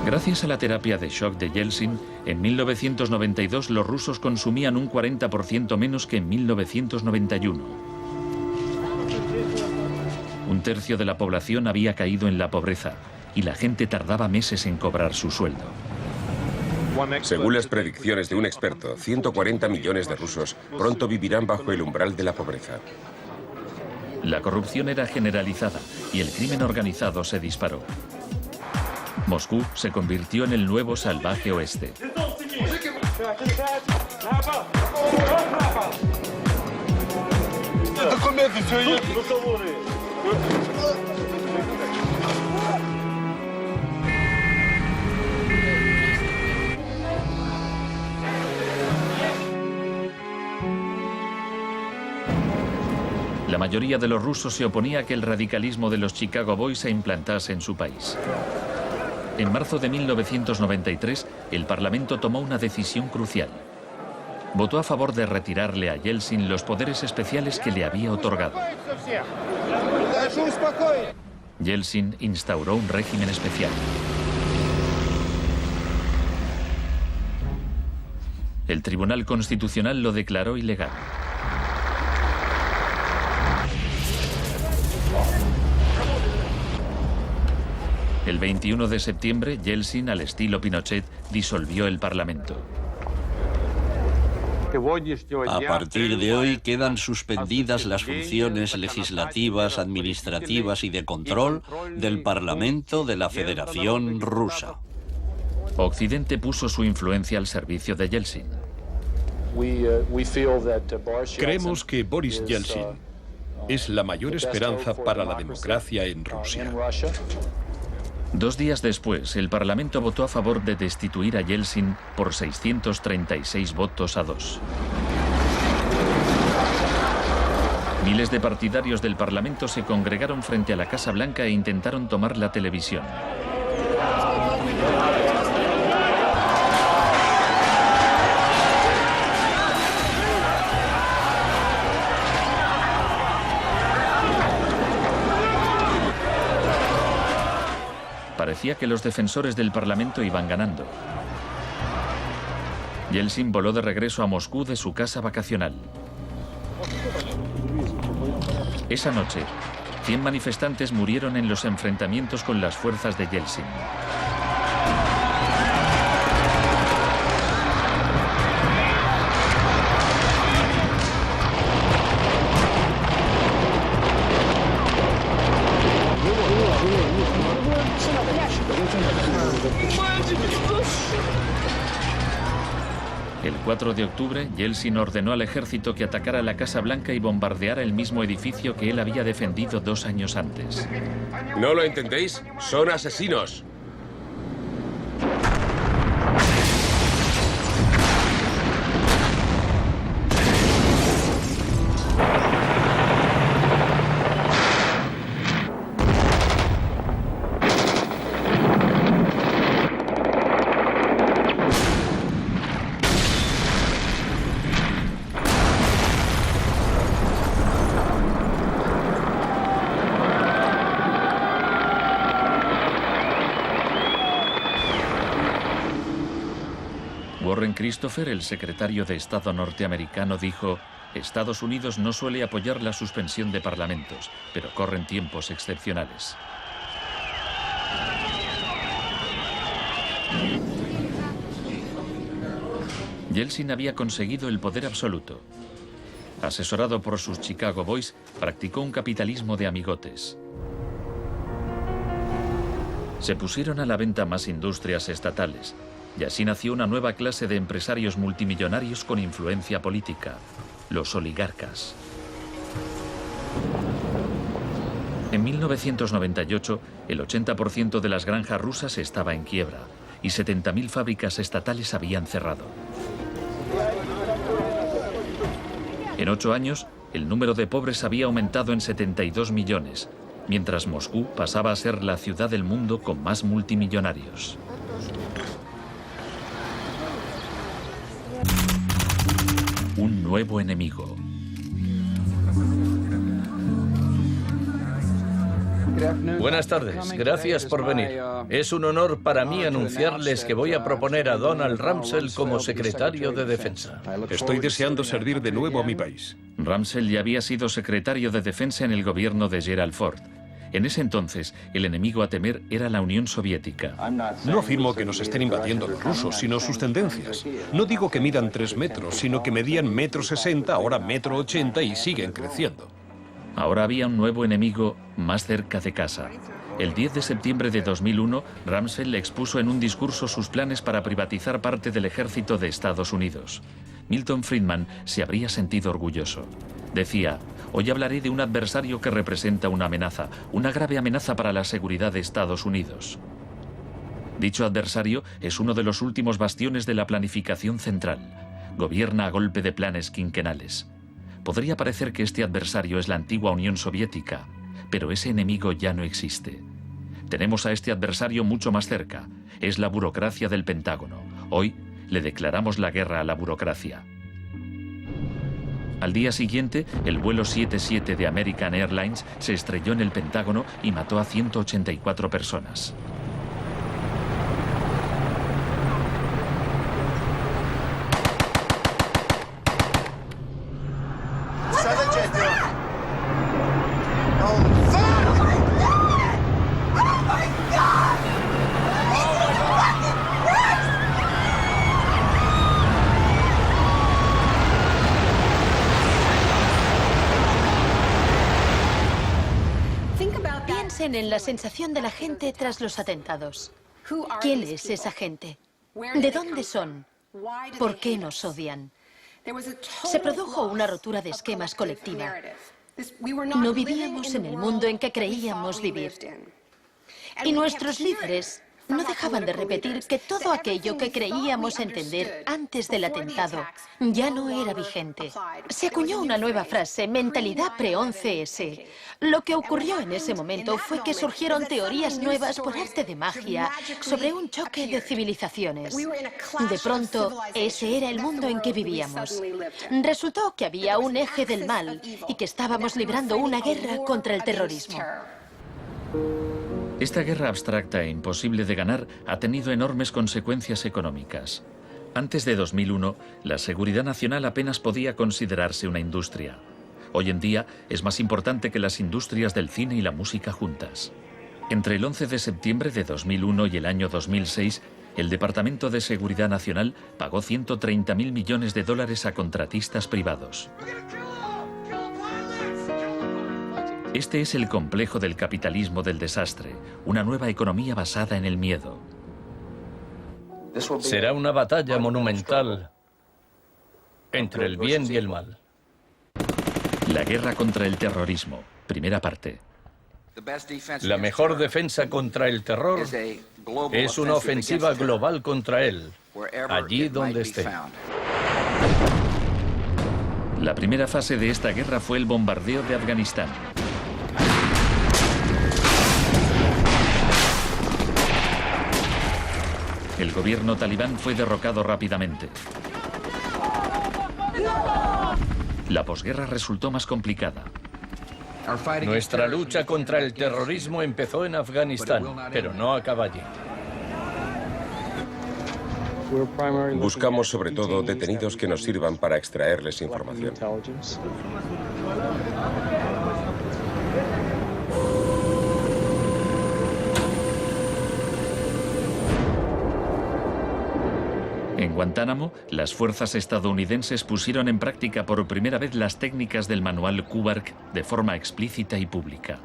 Speaker 2: Gracias a la terapia de shock de Yeltsin, en 1992 los rusos consumían un 40% menos que en 1991. Un tercio de la población había caído en la pobreza y la gente tardaba meses en cobrar su sueldo.
Speaker 6: Según las predicciones de un experto, 140 millones de rusos pronto vivirán bajo el umbral de la pobreza.
Speaker 2: La corrupción era generalizada y el crimen organizado se disparó. Moscú se convirtió en el nuevo salvaje oeste. La mayoría de los rusos se oponía a que el radicalismo de los Chicago Boys se implantase en su país. En marzo de 1993, el Parlamento tomó una decisión crucial. Votó a favor de retirarle a Yeltsin los poderes especiales que le había otorgado. Yeltsin instauró un régimen especial. El Tribunal Constitucional lo declaró ilegal. El 21 de septiembre, Yeltsin, al estilo Pinochet, disolvió el Parlamento.
Speaker 3: A partir de hoy quedan suspendidas las funciones legislativas, administrativas y de control del Parlamento de la Federación Rusa.
Speaker 2: Occidente puso su influencia al servicio de Yeltsin.
Speaker 7: Creemos que Boris Yeltsin es la mayor esperanza para la democracia en Rusia.
Speaker 2: 2 días después, el Parlamento votó a favor de destituir a Yeltsin por 636 votos a 2. Miles de partidarios del Parlamento se congregaron frente a la Casa Blanca e intentaron tomar la televisión. Parecía que los defensores del Parlamento iban ganando. Yeltsin voló de regreso a Moscú de su casa vacacional. Esa noche, 100 manifestantes murieron en los enfrentamientos con las fuerzas de Yeltsin. El 4 de octubre, Yeltsin ordenó al ejército que atacara la Casa Blanca y bombardeara el mismo edificio que él había defendido 2 años antes.
Speaker 6: ¿No lo entendéis? ¡Son asesinos!
Speaker 2: Warren Christopher, el secretario de Estado norteamericano, dijo: Estados Unidos no suele apoyar la suspensión de parlamentos, pero corren tiempos excepcionales. Yeltsin había conseguido el poder absoluto. Asesorado por sus Chicago Boys, practicó un capitalismo de amigotes. Se pusieron a la venta más industrias estatales, y así nació una nueva clase de empresarios multimillonarios con influencia política, los oligarcas. En 1998, el 80% de las granjas rusas estaba en quiebra y 70.000 fábricas estatales habían cerrado. En 8 años, el número de pobres había aumentado en 72 millones, mientras Moscú pasaba a ser la ciudad del mundo con más multimillonarios. Un nuevo enemigo.
Speaker 4: Buenas tardes, gracias por venir. Es un honor para mí anunciarles que voy a proponer a Donald Rumsfeld como secretario de Defensa.
Speaker 7: Estoy deseando servir de nuevo a mi país.
Speaker 2: Rumsfeld ya había sido secretario de Defensa en el gobierno de Gerald Ford. En ese entonces, el enemigo a temer era la Unión Soviética.
Speaker 7: No afirmo que nos estén invadiendo los rusos, sino sus tendencias. No digo que midan 3 metros, sino que medían 1,60 m, ahora 1,80 m y siguen creciendo.
Speaker 2: Ahora había un nuevo enemigo más cerca de casa. El 10 de septiembre de 2001, Rumsfeld expuso en un discurso sus planes para privatizar parte del ejército de Estados Unidos. Milton Friedman se habría sentido orgulloso. Decía: hoy hablaré de un adversario que representa una amenaza, una grave amenaza para la seguridad de Estados Unidos. Dicho adversario es uno de los últimos bastiones de la planificación central. Gobierna a golpe de planes quinquenales. Podría parecer que este adversario es la antigua Unión Soviética, pero ese enemigo ya no existe. Tenemos a este adversario mucho más cerca. Es la burocracia del Pentágono. Hoy le declaramos la guerra a la burocracia. Al día siguiente, el vuelo 77 de American Airlines se estrelló en el Pentágono y mató a 184 personas.
Speaker 1: Piensen en la sensación de la gente tras los atentados. ¿Quién es esa gente? ¿De dónde son? ¿Por qué nos odian? Se produjo una rotura de esquemas colectiva. No vivíamos en el mundo en que creíamos vivir. Y nuestros líderes no dejaban de repetir que todo aquello que creíamos entender antes del atentado ya no era vigente. Se acuñó una nueva frase, mentalidad pre-11S. Lo que ocurrió en ese momento fue que surgieron teorías nuevas por arte de magia sobre un choque de civilizaciones. De pronto, ese era el mundo en que vivíamos. Resultó que había un eje del mal y que estábamos librando una guerra contra el terrorismo.
Speaker 2: Esta guerra abstracta e imposible de ganar ha tenido enormes consecuencias económicas. Antes de 2001, la seguridad nacional apenas podía considerarse una industria. Hoy en día es más importante que las industrias del cine y la música juntas. Entre el 11 de septiembre de 2001 y el año 2006, el Departamento de Seguridad Nacional pagó $130.000 millones a contratistas privados. Este es el complejo del capitalismo del desastre, una nueva economía basada en el miedo.
Speaker 4: Será una batalla monumental entre el bien y el mal.
Speaker 2: La guerra contra el terrorismo, primera parte.
Speaker 4: La mejor defensa contra el terror es una ofensiva global contra él, allí donde esté.
Speaker 2: La primera fase de esta guerra fue el bombardeo de Afganistán. El gobierno talibán fue derrocado rápidamente. La posguerra resultó más complicada.
Speaker 4: Nuestra lucha contra el terrorismo empezó en Afganistán, pero no acaba allí.
Speaker 6: Buscamos sobre todo detenidos que nos sirvan para extraerles información.
Speaker 2: En Guantánamo, las fuerzas estadounidenses pusieron en práctica por primera vez las técnicas del manual Kubark de forma explícita y pública.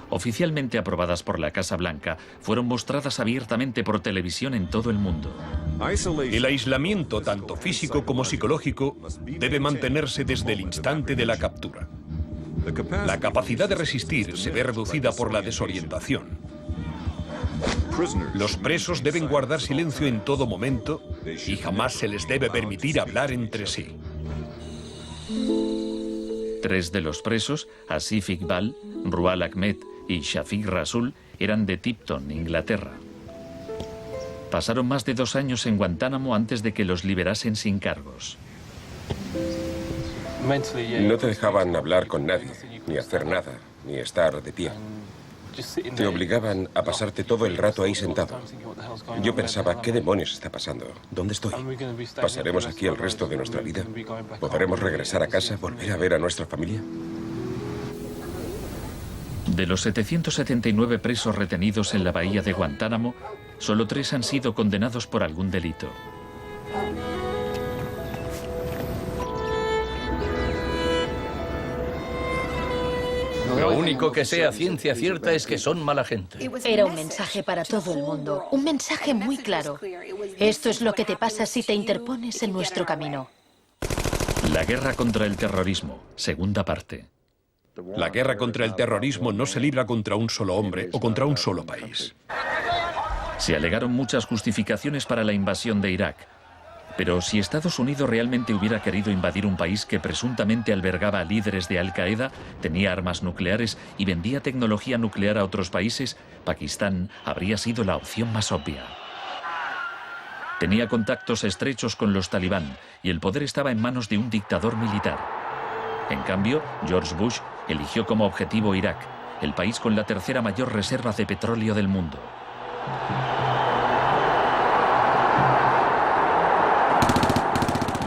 Speaker 2: Oficialmente aprobadas por la Casa Blanca, fueron mostradas abiertamente por televisión en todo el mundo.
Speaker 7: El aislamiento, tanto físico como psicológico, debe mantenerse desde el instante de la captura. La capacidad de resistir se ve reducida por la desorientación. Los presos deben guardar silencio en todo momento y jamás se les debe permitir hablar entre sí.
Speaker 2: 3 de los presos, Asif Iqbal, Rual Ahmed y Shafiq Rasul, eran de Tipton, Inglaterra. Pasaron más de 2 años en Guantánamo antes de que los liberasen sin cargos.
Speaker 6: No te dejaban hablar con nadie, ni hacer nada, ni estar de pie. Te obligaban a pasarte todo el rato ahí sentado. Yo pensaba, ¿qué demonios está pasando? ¿Dónde estoy? ¿Pasaremos aquí el resto de nuestra vida? ¿Podremos regresar a casa, volver a ver a nuestra familia?
Speaker 2: De los 779 presos retenidos en la bahía de Guantánamo, solo 3 han sido condenados por algún delito.
Speaker 4: Lo único que sé a ciencia cierta es que son mala gente.
Speaker 1: Era un mensaje para todo el mundo, un mensaje muy claro. Esto es lo que te pasa si te interpones en nuestro camino.
Speaker 2: La guerra contra el terrorismo, segunda parte.
Speaker 7: La guerra contra el terrorismo no se libra contra un solo hombre o contra un solo país.
Speaker 2: Se alegaron muchas justificaciones para la invasión de Irak. Pero si Estados Unidos realmente hubiera querido invadir un país que presuntamente albergaba a líderes de Al-Qaeda, tenía armas nucleares y vendía tecnología nuclear a otros países, Pakistán habría sido la opción más obvia. Tenía contactos estrechos con los talibán y el poder estaba en manos de un dictador militar. En cambio, George Bush eligió como objetivo Irak, el país con la tercera mayor reserva de petróleo del mundo.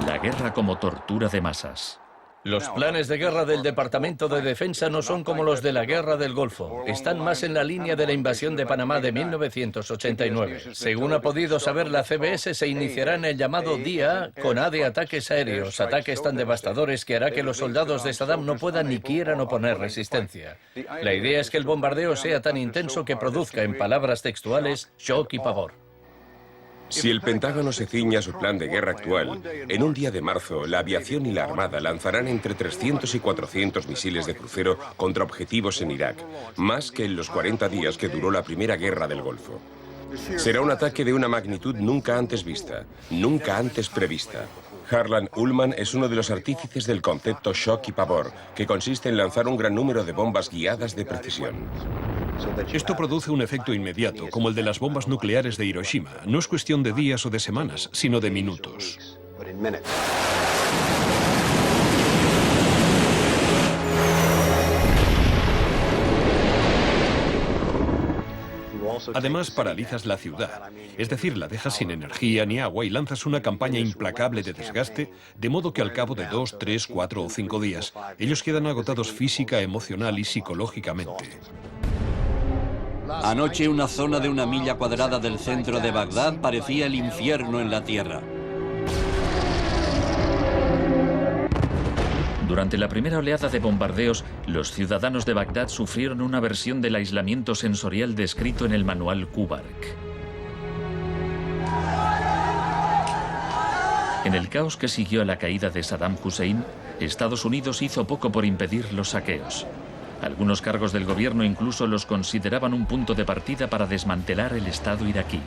Speaker 2: La guerra como tortura de masas.
Speaker 4: Los planes de guerra del Departamento de Defensa no son como los de la Guerra del Golfo. Están más en la línea de la invasión de Panamá de 1989. Según ha podido saber la CBS, se iniciará en el llamado Día A con A de ataques aéreos, ataques tan devastadores que hará que los soldados de Saddam no puedan ni quieran oponer resistencia. La idea es que el bombardeo sea tan intenso que produzca, en palabras textuales, shock y pavor.
Speaker 6: Si el Pentágono se ciña a su plan de guerra actual, en un día de marzo, la aviación y la Armada lanzarán entre 300 y 400 misiles de crucero contra objetivos en Irak, más que en los 40 días que duró la primera guerra del Golfo. Será un ataque de una magnitud nunca antes vista, nunca antes prevista. Harlan Ullman es uno de los artífices del concepto shock y pavor, que consiste en lanzar un gran número de bombas guiadas de precisión.
Speaker 7: Esto produce un efecto inmediato, como el de las bombas nucleares de Hiroshima. No es cuestión de días o de semanas, sino de minutos. Además, paralizas la ciudad, es decir, la dejas sin energía ni agua y lanzas una campaña implacable de desgaste, de modo que al cabo de 2, 3, 4 o 5 días, ellos quedan agotados física, emocional y psicológicamente.
Speaker 3: Anoche una zona de 1 milla cuadrada del centro de Bagdad parecía el infierno en la tierra.
Speaker 2: Durante la primera oleada de bombardeos, los ciudadanos de Bagdad sufrieron una versión del aislamiento sensorial descrito en el manual Kubark. En el caos que siguió a la caída de Saddam Hussein, Estados Unidos hizo poco por impedir los saqueos. Algunos cargos del gobierno incluso los consideraban un punto de partida para desmantelar el Estado iraquí.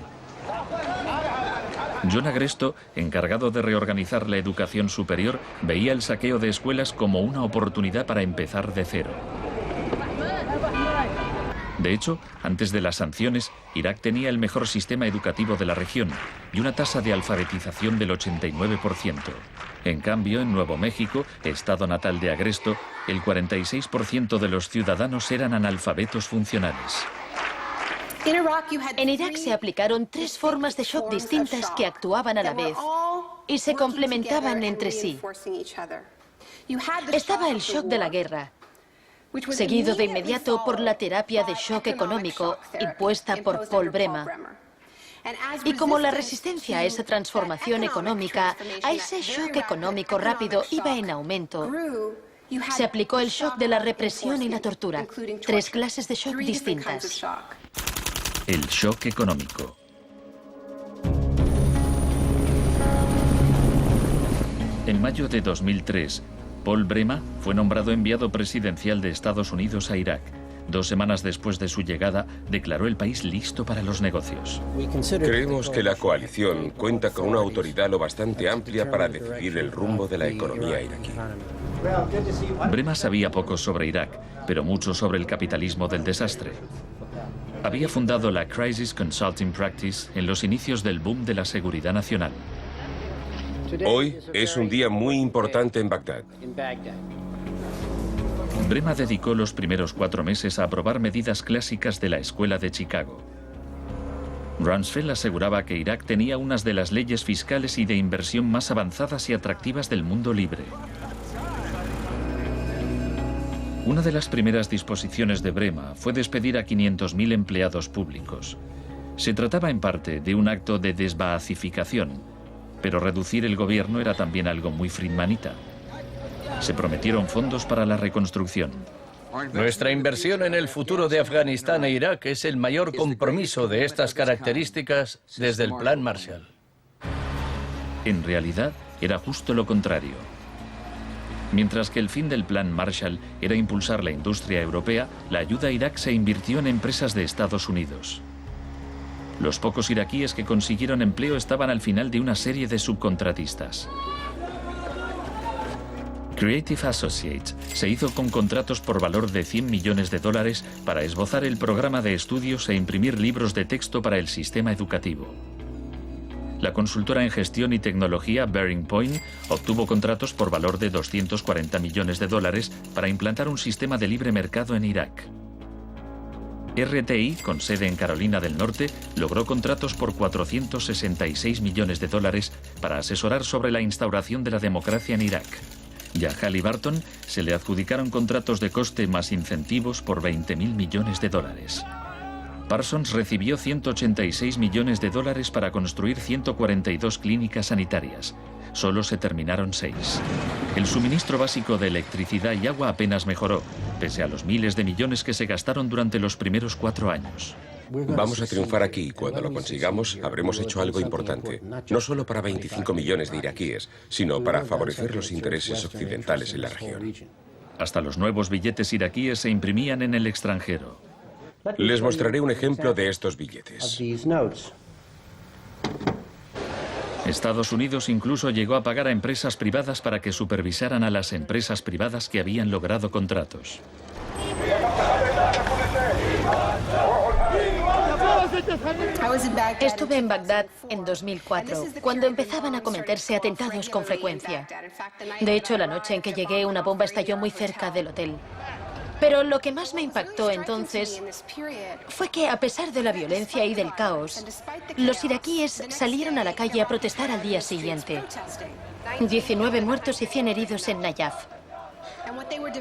Speaker 2: John Agresto, encargado de reorganizar la educación superior, veía el saqueo de escuelas como una oportunidad para empezar de cero. De hecho, antes de las sanciones, Irak tenía el mejor sistema educativo de la región y una tasa de alfabetización del 89%. En cambio, en Nuevo México, estado natal de Agresto, el 46% de los ciudadanos eran analfabetos funcionales.
Speaker 1: En Irak se aplicaron 3 formas de shock distintas que actuaban a la vez y se complementaban entre sí. Estaba el shock de la guerra, seguido de inmediato por la terapia de shock económico impuesta por Paul Bremer. Y como la resistencia a esa transformación económica, a ese shock económico rápido iba en aumento, se aplicó el shock de la represión y la tortura, 3 clases de shock distintas.
Speaker 2: El shock económico. En mayo de 2003, Paul Bremer fue nombrado enviado presidencial de Estados Unidos a Irak. 2 semanas después de su llegada, declaró el país listo para los negocios.
Speaker 6: Creemos que la coalición cuenta con una autoridad lo bastante amplia para decidir el rumbo de la economía iraquí.
Speaker 2: Bremer sabía poco sobre Irak, pero mucho sobre el capitalismo del desastre. Había fundado la Crisis Consulting Practice en los inicios del boom de la seguridad nacional.
Speaker 6: Hoy es un día muy importante en Bagdad.
Speaker 2: Bremer dedicó los primeros 4 meses a aprobar medidas clásicas de la Escuela de Chicago. Rumsfeld aseguraba que Irak tenía unas de las leyes fiscales y de inversión más avanzadas y atractivas del mundo libre. Una de las primeras disposiciones de Bremer fue despedir a 500.000 empleados públicos. Se trataba en parte de un acto de desbaacificación, pero reducir el gobierno era también algo muy friedmanita. Se prometieron fondos para la reconstrucción.
Speaker 4: Nuestra inversión en el futuro de Afganistán e Irak es el mayor compromiso de estas características desde el Plan Marshall.
Speaker 2: En realidad, era justo lo contrario. Mientras que el fin del Plan Marshall era impulsar la industria europea, la ayuda a Irak se invirtió en empresas de Estados Unidos. Los pocos iraquíes que consiguieron empleo estaban al final de una serie de subcontratistas. Creative Associates se hizo con contratos por valor de $100 millones para esbozar el programa de estudios e imprimir libros de texto para el sistema educativo. La consultora en gestión y tecnología Bearing Point obtuvo contratos por valor de $240 millones para implantar un sistema de libre mercado en Irak. RTI, con sede en Carolina del Norte, logró contratos por $466 millones para asesorar sobre la instauración de la democracia en Irak. Y a Halliburton se le adjudicaron contratos de coste más incentivos por $20.000 millones. Parsons recibió $186 millones para construir 142 clínicas sanitarias. Solo se terminaron 6. El suministro básico de electricidad y agua apenas mejoró, pese a los miles de millones que se gastaron durante los primeros 4 años.
Speaker 6: Vamos a triunfar aquí y cuando lo consigamos habremos hecho algo importante, no solo para 25 millones de iraquíes, sino para favorecer los intereses occidentales en la región.
Speaker 2: Hasta los nuevos billetes iraquíes se imprimían en el extranjero.
Speaker 6: Les mostraré un ejemplo de estos billetes.
Speaker 2: Estados Unidos incluso llegó a pagar a empresas privadas para que supervisaran a las empresas privadas que habían logrado contratos.
Speaker 1: Estuve en Bagdad en 2004, cuando empezaban a cometerse atentados con frecuencia. De hecho, la noche en que llegué, una bomba estalló muy cerca del hotel. Pero lo que más me impactó entonces fue que, a pesar de la violencia y del caos, los iraquíes salieron a la calle a protestar al día siguiente. 19 muertos y 100 heridos en Nayaf.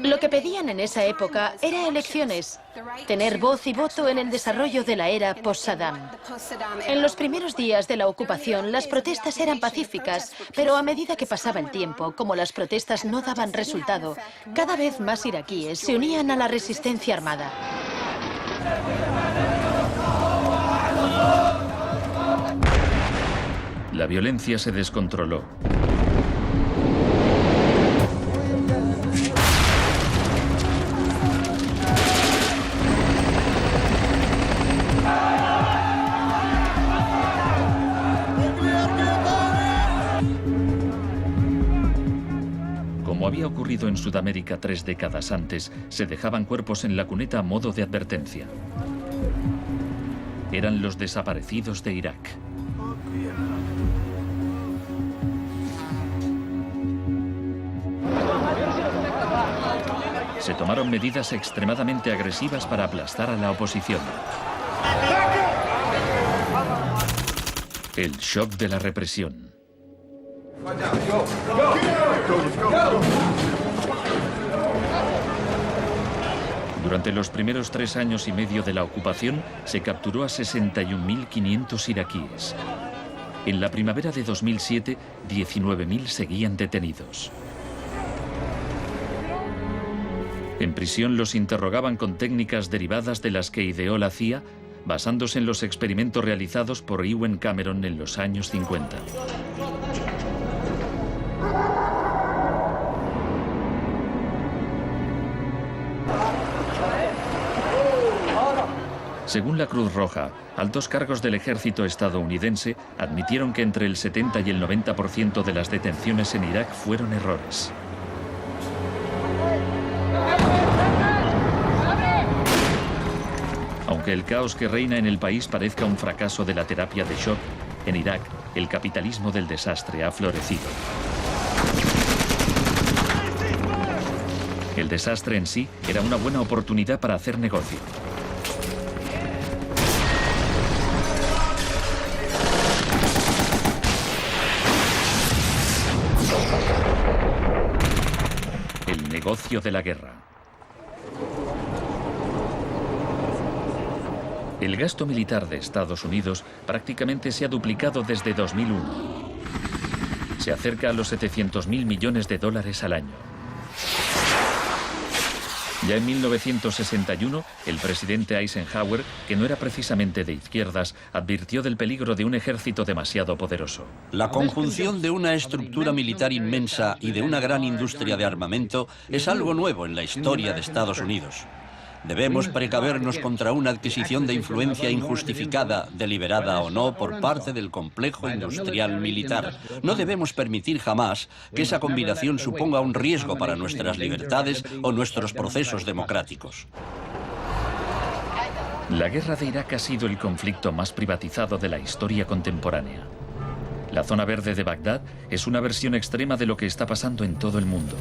Speaker 1: Lo que pedían en esa época era elecciones, tener voz y voto en el desarrollo de la era post-Saddam. En los primeros días de la ocupación, las protestas eran pacíficas, pero a medida que pasaba el tiempo, como las protestas no daban resultado, cada vez más iraquíes se unían a la resistencia armada.
Speaker 2: La violencia se descontroló. Como había ocurrido en Sudamérica 3 décadas antes, se dejaban cuerpos en la cuneta a modo de advertencia. Eran los desaparecidos de Irak. Se tomaron medidas extremadamente agresivas para aplastar a la oposición. El shock de la represión. Durante los primeros 3 años y medio de la ocupación, se capturó a 61.500 iraquíes. En la primavera de 2007, 19.000 seguían detenidos. En prisión los interrogaban con técnicas derivadas de las que ideó la CIA, basándose en los experimentos realizados por Ewen Cameron en los años 50. Según la Cruz Roja, altos cargos del ejército estadounidense admitieron que entre el 70 y el 90% de las detenciones en Irak fueron errores. Aunque el caos que reina en el país parezca un fracaso de la terapia de shock, en Irak el capitalismo del desastre ha florecido. El desastre en sí era una buena oportunidad para hacer negocio. El negocio de la guerra. El gasto militar de Estados Unidos prácticamente se ha duplicado desde 2001. Se acerca a los 700.000 millones de dólares al año. Ya en 1961, el presidente Eisenhower, que no era precisamente de izquierdas, advirtió del peligro de un ejército demasiado poderoso.
Speaker 3: La conjunción de una estructura militar inmensa y de una gran industria de armamento es algo nuevo en la historia de Estados Unidos. Debemos precavernos contra una adquisición de influencia injustificada, deliberada o no, por parte del complejo industrial militar. No debemos permitir jamás que esa combinación suponga un riesgo para nuestras libertades o nuestros procesos democráticos.
Speaker 2: La guerra de Irak ha sido el conflicto más privatizado de la historia contemporánea. La zona verde de Bagdad es una versión extrema de lo que está pasando en todo el mundo.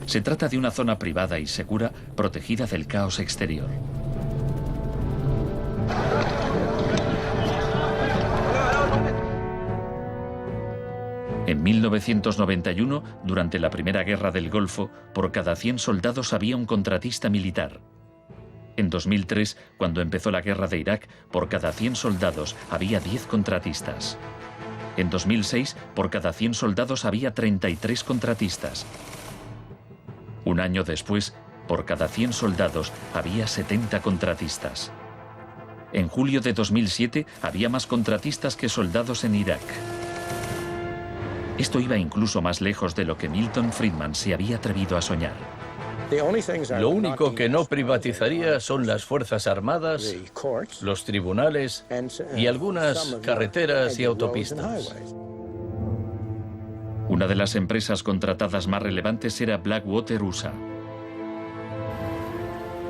Speaker 2: Se trata de una zona privada y segura, protegida del caos exterior. En 1991, durante la Primera Guerra del Golfo, por cada 100 soldados había un contratista militar. En 2003, cuando empezó la guerra de Irak, por cada 100 soldados había 10 contratistas. En 2006, por cada 100 soldados había 33 contratistas. Un año después, por cada 100 soldados había 70 contratistas. En julio de 2007 había más contratistas que soldados en Irak. Esto iba incluso más lejos de lo que Milton Friedman se había atrevido a soñar.
Speaker 4: Lo único que no privatizaría son las Fuerzas Armadas, los tribunales y algunas carreteras y autopistas.
Speaker 2: Una de las empresas contratadas más relevantes era Blackwater USA.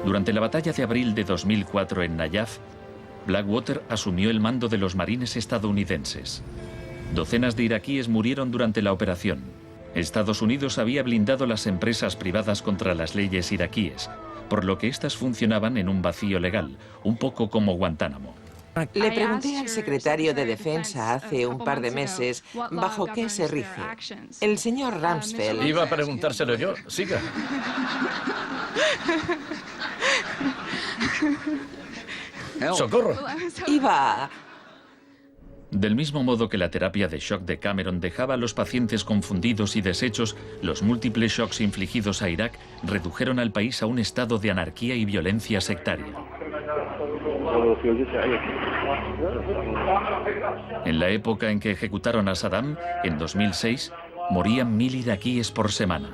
Speaker 2: Durante la batalla de abril de 2004 en Nayaf, Blackwater asumió el mando de los marines estadounidenses. Docenas de iraquíes murieron durante la operación. Estados Unidos había blindado las empresas privadas contra las leyes iraquíes, por lo que éstas funcionaban en un vacío legal, un poco como Guantánamo.
Speaker 5: Le pregunté al secretario de Defensa hace un par de meses bajo qué se rige. El señor Rumsfeld...
Speaker 4: Iba a preguntárselo yo. Siga. ¡Socorro!
Speaker 5: Iba...
Speaker 2: Del mismo modo que la terapia de shock de Cameron dejaba a los pacientes confundidos y deshechos, los múltiples shocks infligidos a Irak redujeron al país a un estado de anarquía y violencia sectaria. En la época en que ejecutaron a Saddam, en 2006, morían 1000 iraquíes por semana.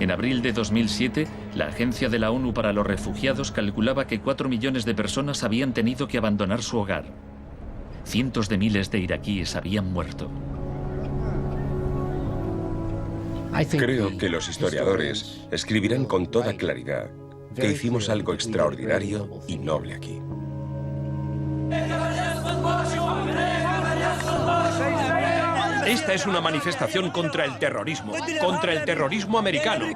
Speaker 2: En abril de 2007, la Agencia de la ONU para los Refugiados calculaba que 4 millones de personas habían tenido que abandonar su hogar. Cientos de miles de iraquíes habían muerto.
Speaker 6: Creo que los historiadores escribirán con toda claridad que hicimos algo extraordinario y noble aquí.
Speaker 7: Esta es una manifestación contra el terrorismo americano.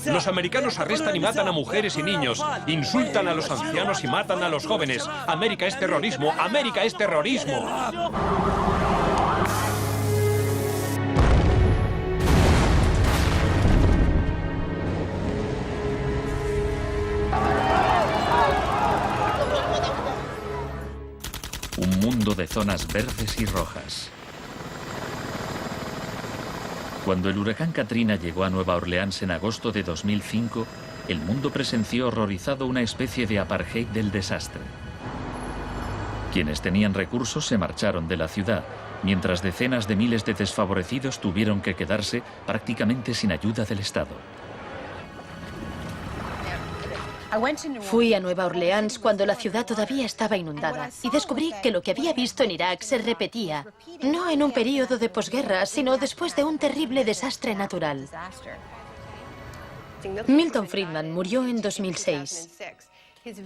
Speaker 7: Los americanos arrestan y matan a mujeres y niños, insultan a los ancianos y matan a los jóvenes. América es terrorismo, América es terrorismo.
Speaker 2: Un mundo de zonas verdes y rojas. Cuando el huracán Katrina llegó a Nueva Orleans en agosto de 2005, el mundo presenció horrorizado una especie de apartheid del desastre. Quienes tenían recursos se marcharon de la ciudad, mientras decenas de miles de desfavorecidos tuvieron que quedarse prácticamente sin ayuda del Estado.
Speaker 1: Fui a Nueva Orleans cuando la ciudad todavía estaba inundada y descubrí que lo que había visto en Irak se repetía, no en un período de posguerra, sino después de un terrible desastre natural. Milton Friedman murió en 2006.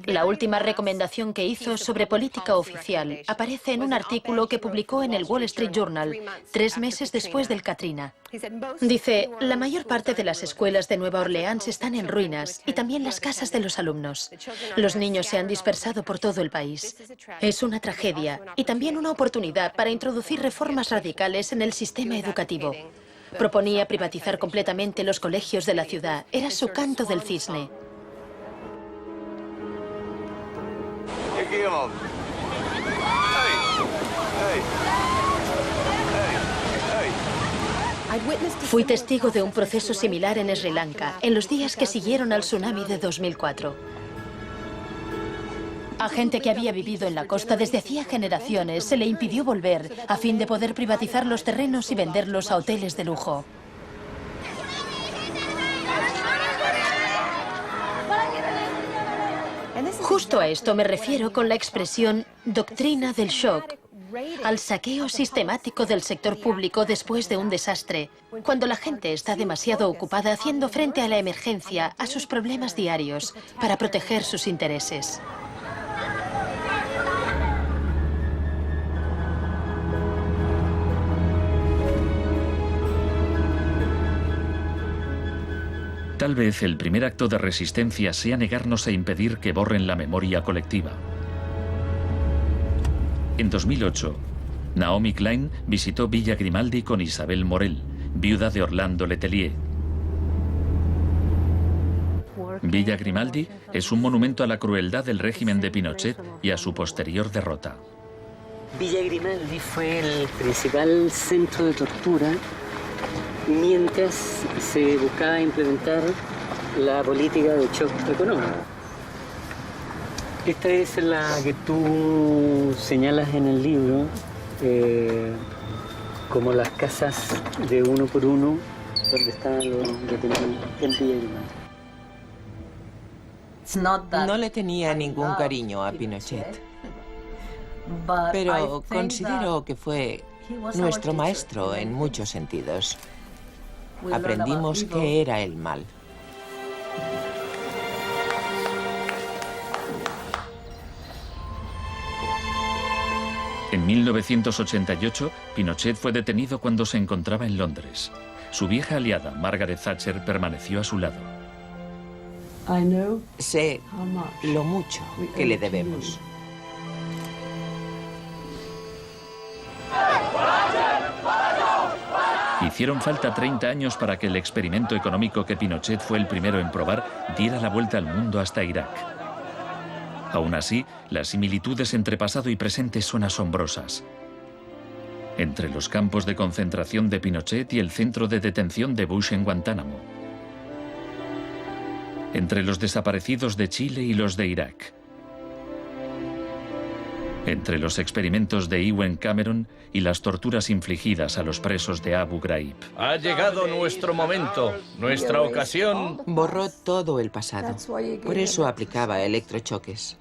Speaker 1: La última recomendación que hizo sobre política oficial aparece en un artículo que publicó en el Wall Street Journal 3 meses después del Katrina. Dice, la mayor parte de las escuelas de Nueva Orleans están en ruinas y también las casas de los alumnos. Los niños se han dispersado por todo el país. Es una tragedia y también una oportunidad para introducir reformas radicales en el sistema educativo. Proponía privatizar completamente los colegios de la ciudad. Era su canto del cisne. Fui testigo de un proceso similar en Sri Lanka, en los días que siguieron al tsunami de 2004. A gente que había vivido en la costa desde hacía generaciones se le impidió volver a fin de poder privatizar los terrenos y venderlos a hoteles de lujo. Justo a esto me refiero con la expresión doctrina del shock, al saqueo sistemático del sector público después de un desastre, cuando la gente está demasiado ocupada haciendo frente a la emergencia, a sus problemas diarios, para proteger sus intereses.
Speaker 2: Tal vez el primer acto de resistencia sea negarnos a impedir que borren la memoria colectiva. En 2008, Naomi Klein visitó Villa Grimaldi con Isabel Morel, viuda de Orlando Letelier. Villa Grimaldi es un monumento a la crueldad del régimen de Pinochet y a su posterior derrota.
Speaker 16: Villa Grimaldi fue el principal centro de tortura mientras se buscaba implementar la política de shock económico. Esta es la que tú señalas en el libro como las casas de uno por uno donde estaban los detenidos en Villa Grimaldi.
Speaker 5: No le tenía ningún cariño a Pinochet, pero considero que fue nuestro maestro en muchos sentidos. Aprendimos qué era el mal.
Speaker 2: En 1988, Pinochet fue detenido cuando se encontraba en Londres. Su vieja aliada, Margaret Thatcher, permaneció a su lado.
Speaker 5: Sé lo mucho que le debemos.
Speaker 2: Hicieron falta 30 años para que el experimento económico que Pinochet fue el primero en probar diera la vuelta al mundo hasta Irak. Aún así, las similitudes entre pasado y presente son asombrosas. entre los campos de concentración de Pinochet y el centro de detención de Bush en Guantánamo, entre los desaparecidos de Chile y los de Irak, entre los experimentos de Ewen Cameron y las torturas infligidas a los presos de Abu Ghraib.
Speaker 4: Ha llegado nuestro momento, nuestra ocasión.
Speaker 5: Borró todo el pasado. Por eso aplicaba electrochoques.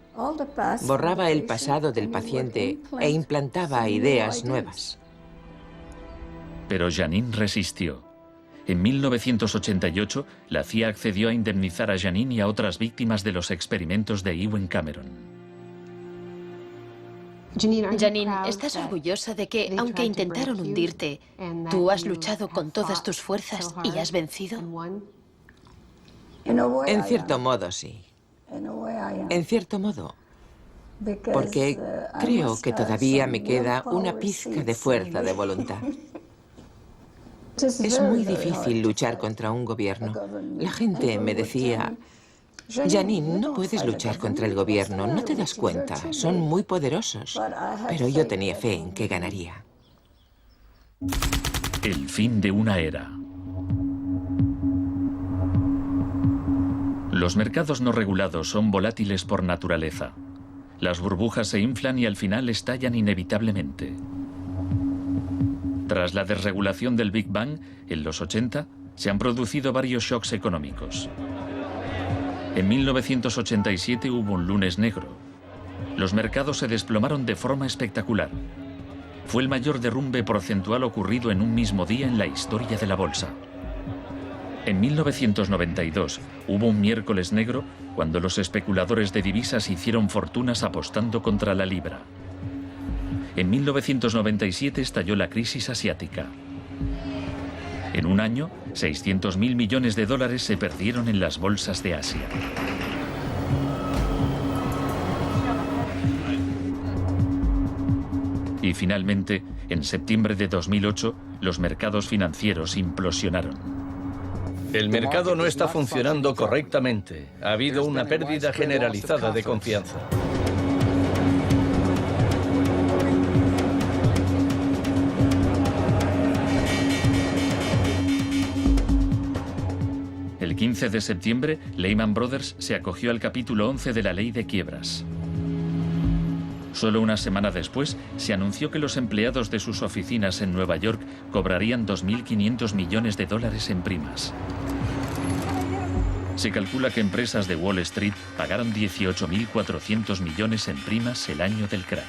Speaker 5: Borraba el pasado del paciente e implantaba ideas nuevas.
Speaker 2: Pero Janine resistió. En 1988, la CIA accedió a indemnizar a Janine y a otras víctimas de los experimentos de Ewen Cameron.
Speaker 1: Janine, ¿estás orgullosa de que, aunque intentaron hundirte, tú has luchado con todas tus fuerzas y has vencido?
Speaker 5: En cierto modo, sí. En cierto modo. Porque creo que todavía me queda una pizca de fuerza de voluntad. Es muy difícil luchar contra un gobierno. La gente me decía: Janine, no puedes luchar contra el gobierno, no te das cuenta, son muy poderosos. Pero yo tenía fe en que ganaría.
Speaker 2: El fin de una era. Los mercados no regulados son volátiles por naturaleza. Las burbujas se inflan y al final estallan inevitablemente. Tras la desregulación del Big Bang, en los 80, se han producido varios shocks económicos. En 1987 hubo un lunes negro. Los mercados se desplomaron de forma espectacular. Fue el mayor derrumbe porcentual ocurrido en un mismo día en la historia de la bolsa. En 1992 hubo un miércoles negro cuando los especuladores de divisas hicieron fortunas apostando contra la libra. En 1997 estalló la crisis asiática. En un año, 600.000 millones de dólares se perdieron en las bolsas de Asia. Y finalmente, en septiembre de 2008, los mercados financieros implosionaron.
Speaker 4: El mercado no está funcionando correctamente. Ha habido una pérdida generalizada de confianza.
Speaker 2: El 15 de septiembre, Lehman Brothers se acogió al capítulo 11 de la ley de quiebras. Solo una semana después, se anunció que los empleados de sus oficinas en Nueva York cobrarían 2.500 millones de dólares en primas. Se calcula que empresas de Wall Street pagaron 18.400 millones en primas el año del crack.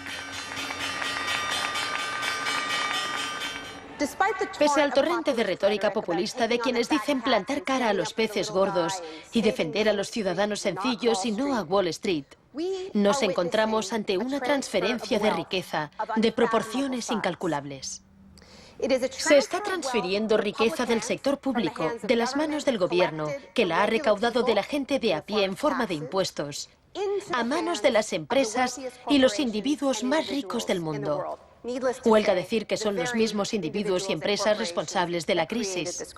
Speaker 1: Pese al torrente de retórica populista de quienes dicen plantar cara a los peces gordos y defender a los ciudadanos sencillos y no a Wall Street, nos encontramos ante una transferencia de riqueza de proporciones incalculables. Se está transfiriendo riqueza del sector público, de las manos del gobierno, que la ha recaudado de la gente de a pie en forma de impuestos, a manos de las empresas y los individuos más ricos del mundo. Huelga decir que son los mismos individuos y empresas responsables de la crisis.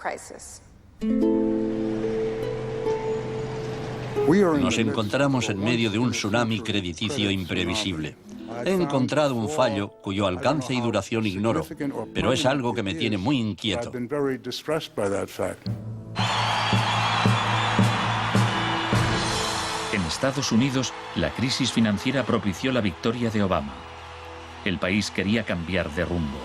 Speaker 3: Nos encontramos en medio de un tsunami crediticio imprevisible. He encontrado un fallo cuyo alcance y duración ignoro, pero es algo que me tiene muy inquieto.
Speaker 2: En Estados Unidos, la crisis financiera propició la victoria de Obama. El país quería cambiar de rumbo.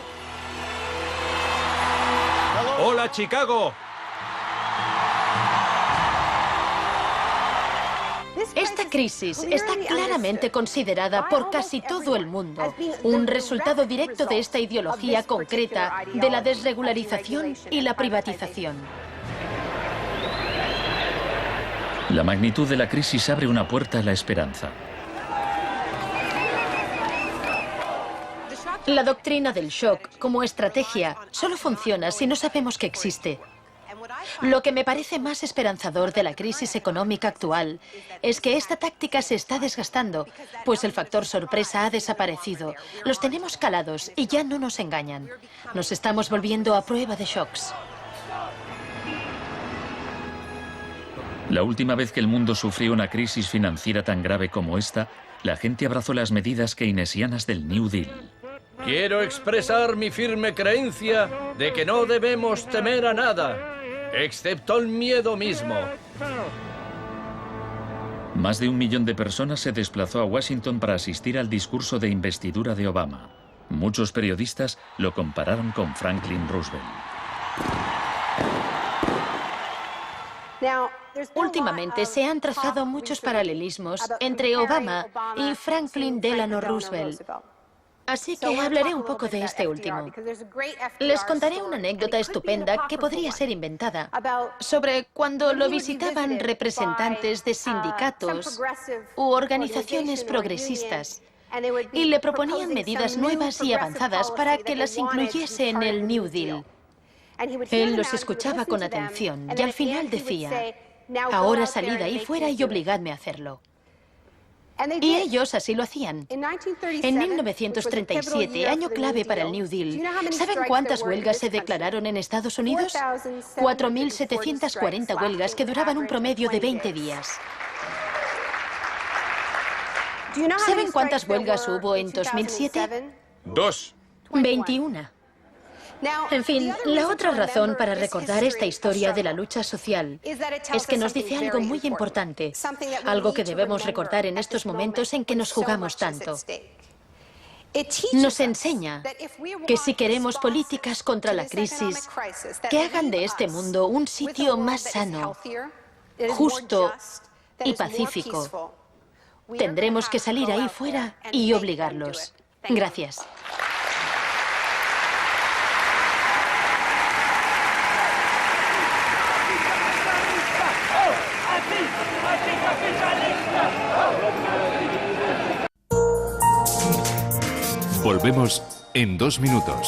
Speaker 7: ¡Hola, Chicago!
Speaker 1: Esta crisis está claramente considerada por casi todo el mundo un resultado directo de esta ideología concreta de la desregularización y la privatización.
Speaker 2: La magnitud de la crisis abre una puerta a la esperanza.
Speaker 1: La doctrina del shock como estrategia solo funciona si no sabemos que existe. Lo que me parece más esperanzador de la crisis económica actual es que esta táctica se está desgastando, pues el factor sorpresa ha desaparecido. Los tenemos calados y ya no nos engañan. Nos estamos volviendo a prueba de shocks.
Speaker 2: La última vez que el mundo sufrió una crisis financiera tan grave como esta, la gente abrazó las medidas keynesianas del New Deal.
Speaker 4: Quiero expresar mi firme creencia de que no debemos temer a nada, excepto el miedo mismo.
Speaker 2: Más de 1 millón de personas se desplazó a Washington para asistir al discurso de investidura de Obama. Muchos periodistas lo compararon con Franklin Roosevelt.
Speaker 1: Últimamente se han trazado muchos paralelismos entre Obama y Franklin Delano Roosevelt. Así que hablaré un poco de este último. Les contaré una anécdota estupenda que podría ser inventada sobre cuando lo visitaban representantes de sindicatos u organizaciones progresistas y le proponían medidas nuevas y avanzadas para que las incluyese en el New Deal. Él los escuchaba con atención y al final decía: ahora salid ahí fuera y obligadme a hacerlo. Y ellos así lo hacían. En 1937, año clave para el New Deal, ¿saben cuántas huelgas se declararon en Estados Unidos? 4.740 huelgas que duraban un promedio de 20 días. ¿Saben cuántas huelgas hubo en 2007?
Speaker 7: 2.
Speaker 1: 21. En fin, la otra razón para recordar esta historia de la lucha social es que nos dice algo muy importante, algo que debemos recordar en estos momentos en que nos jugamos tanto. Nos enseña que si queremos políticas contra la crisis que hagan de este mundo un sitio más sano, justo y pacífico, tendremos que salir ahí fuera y obligarlos. Gracias.
Speaker 17: Volvemos en 2 minutos.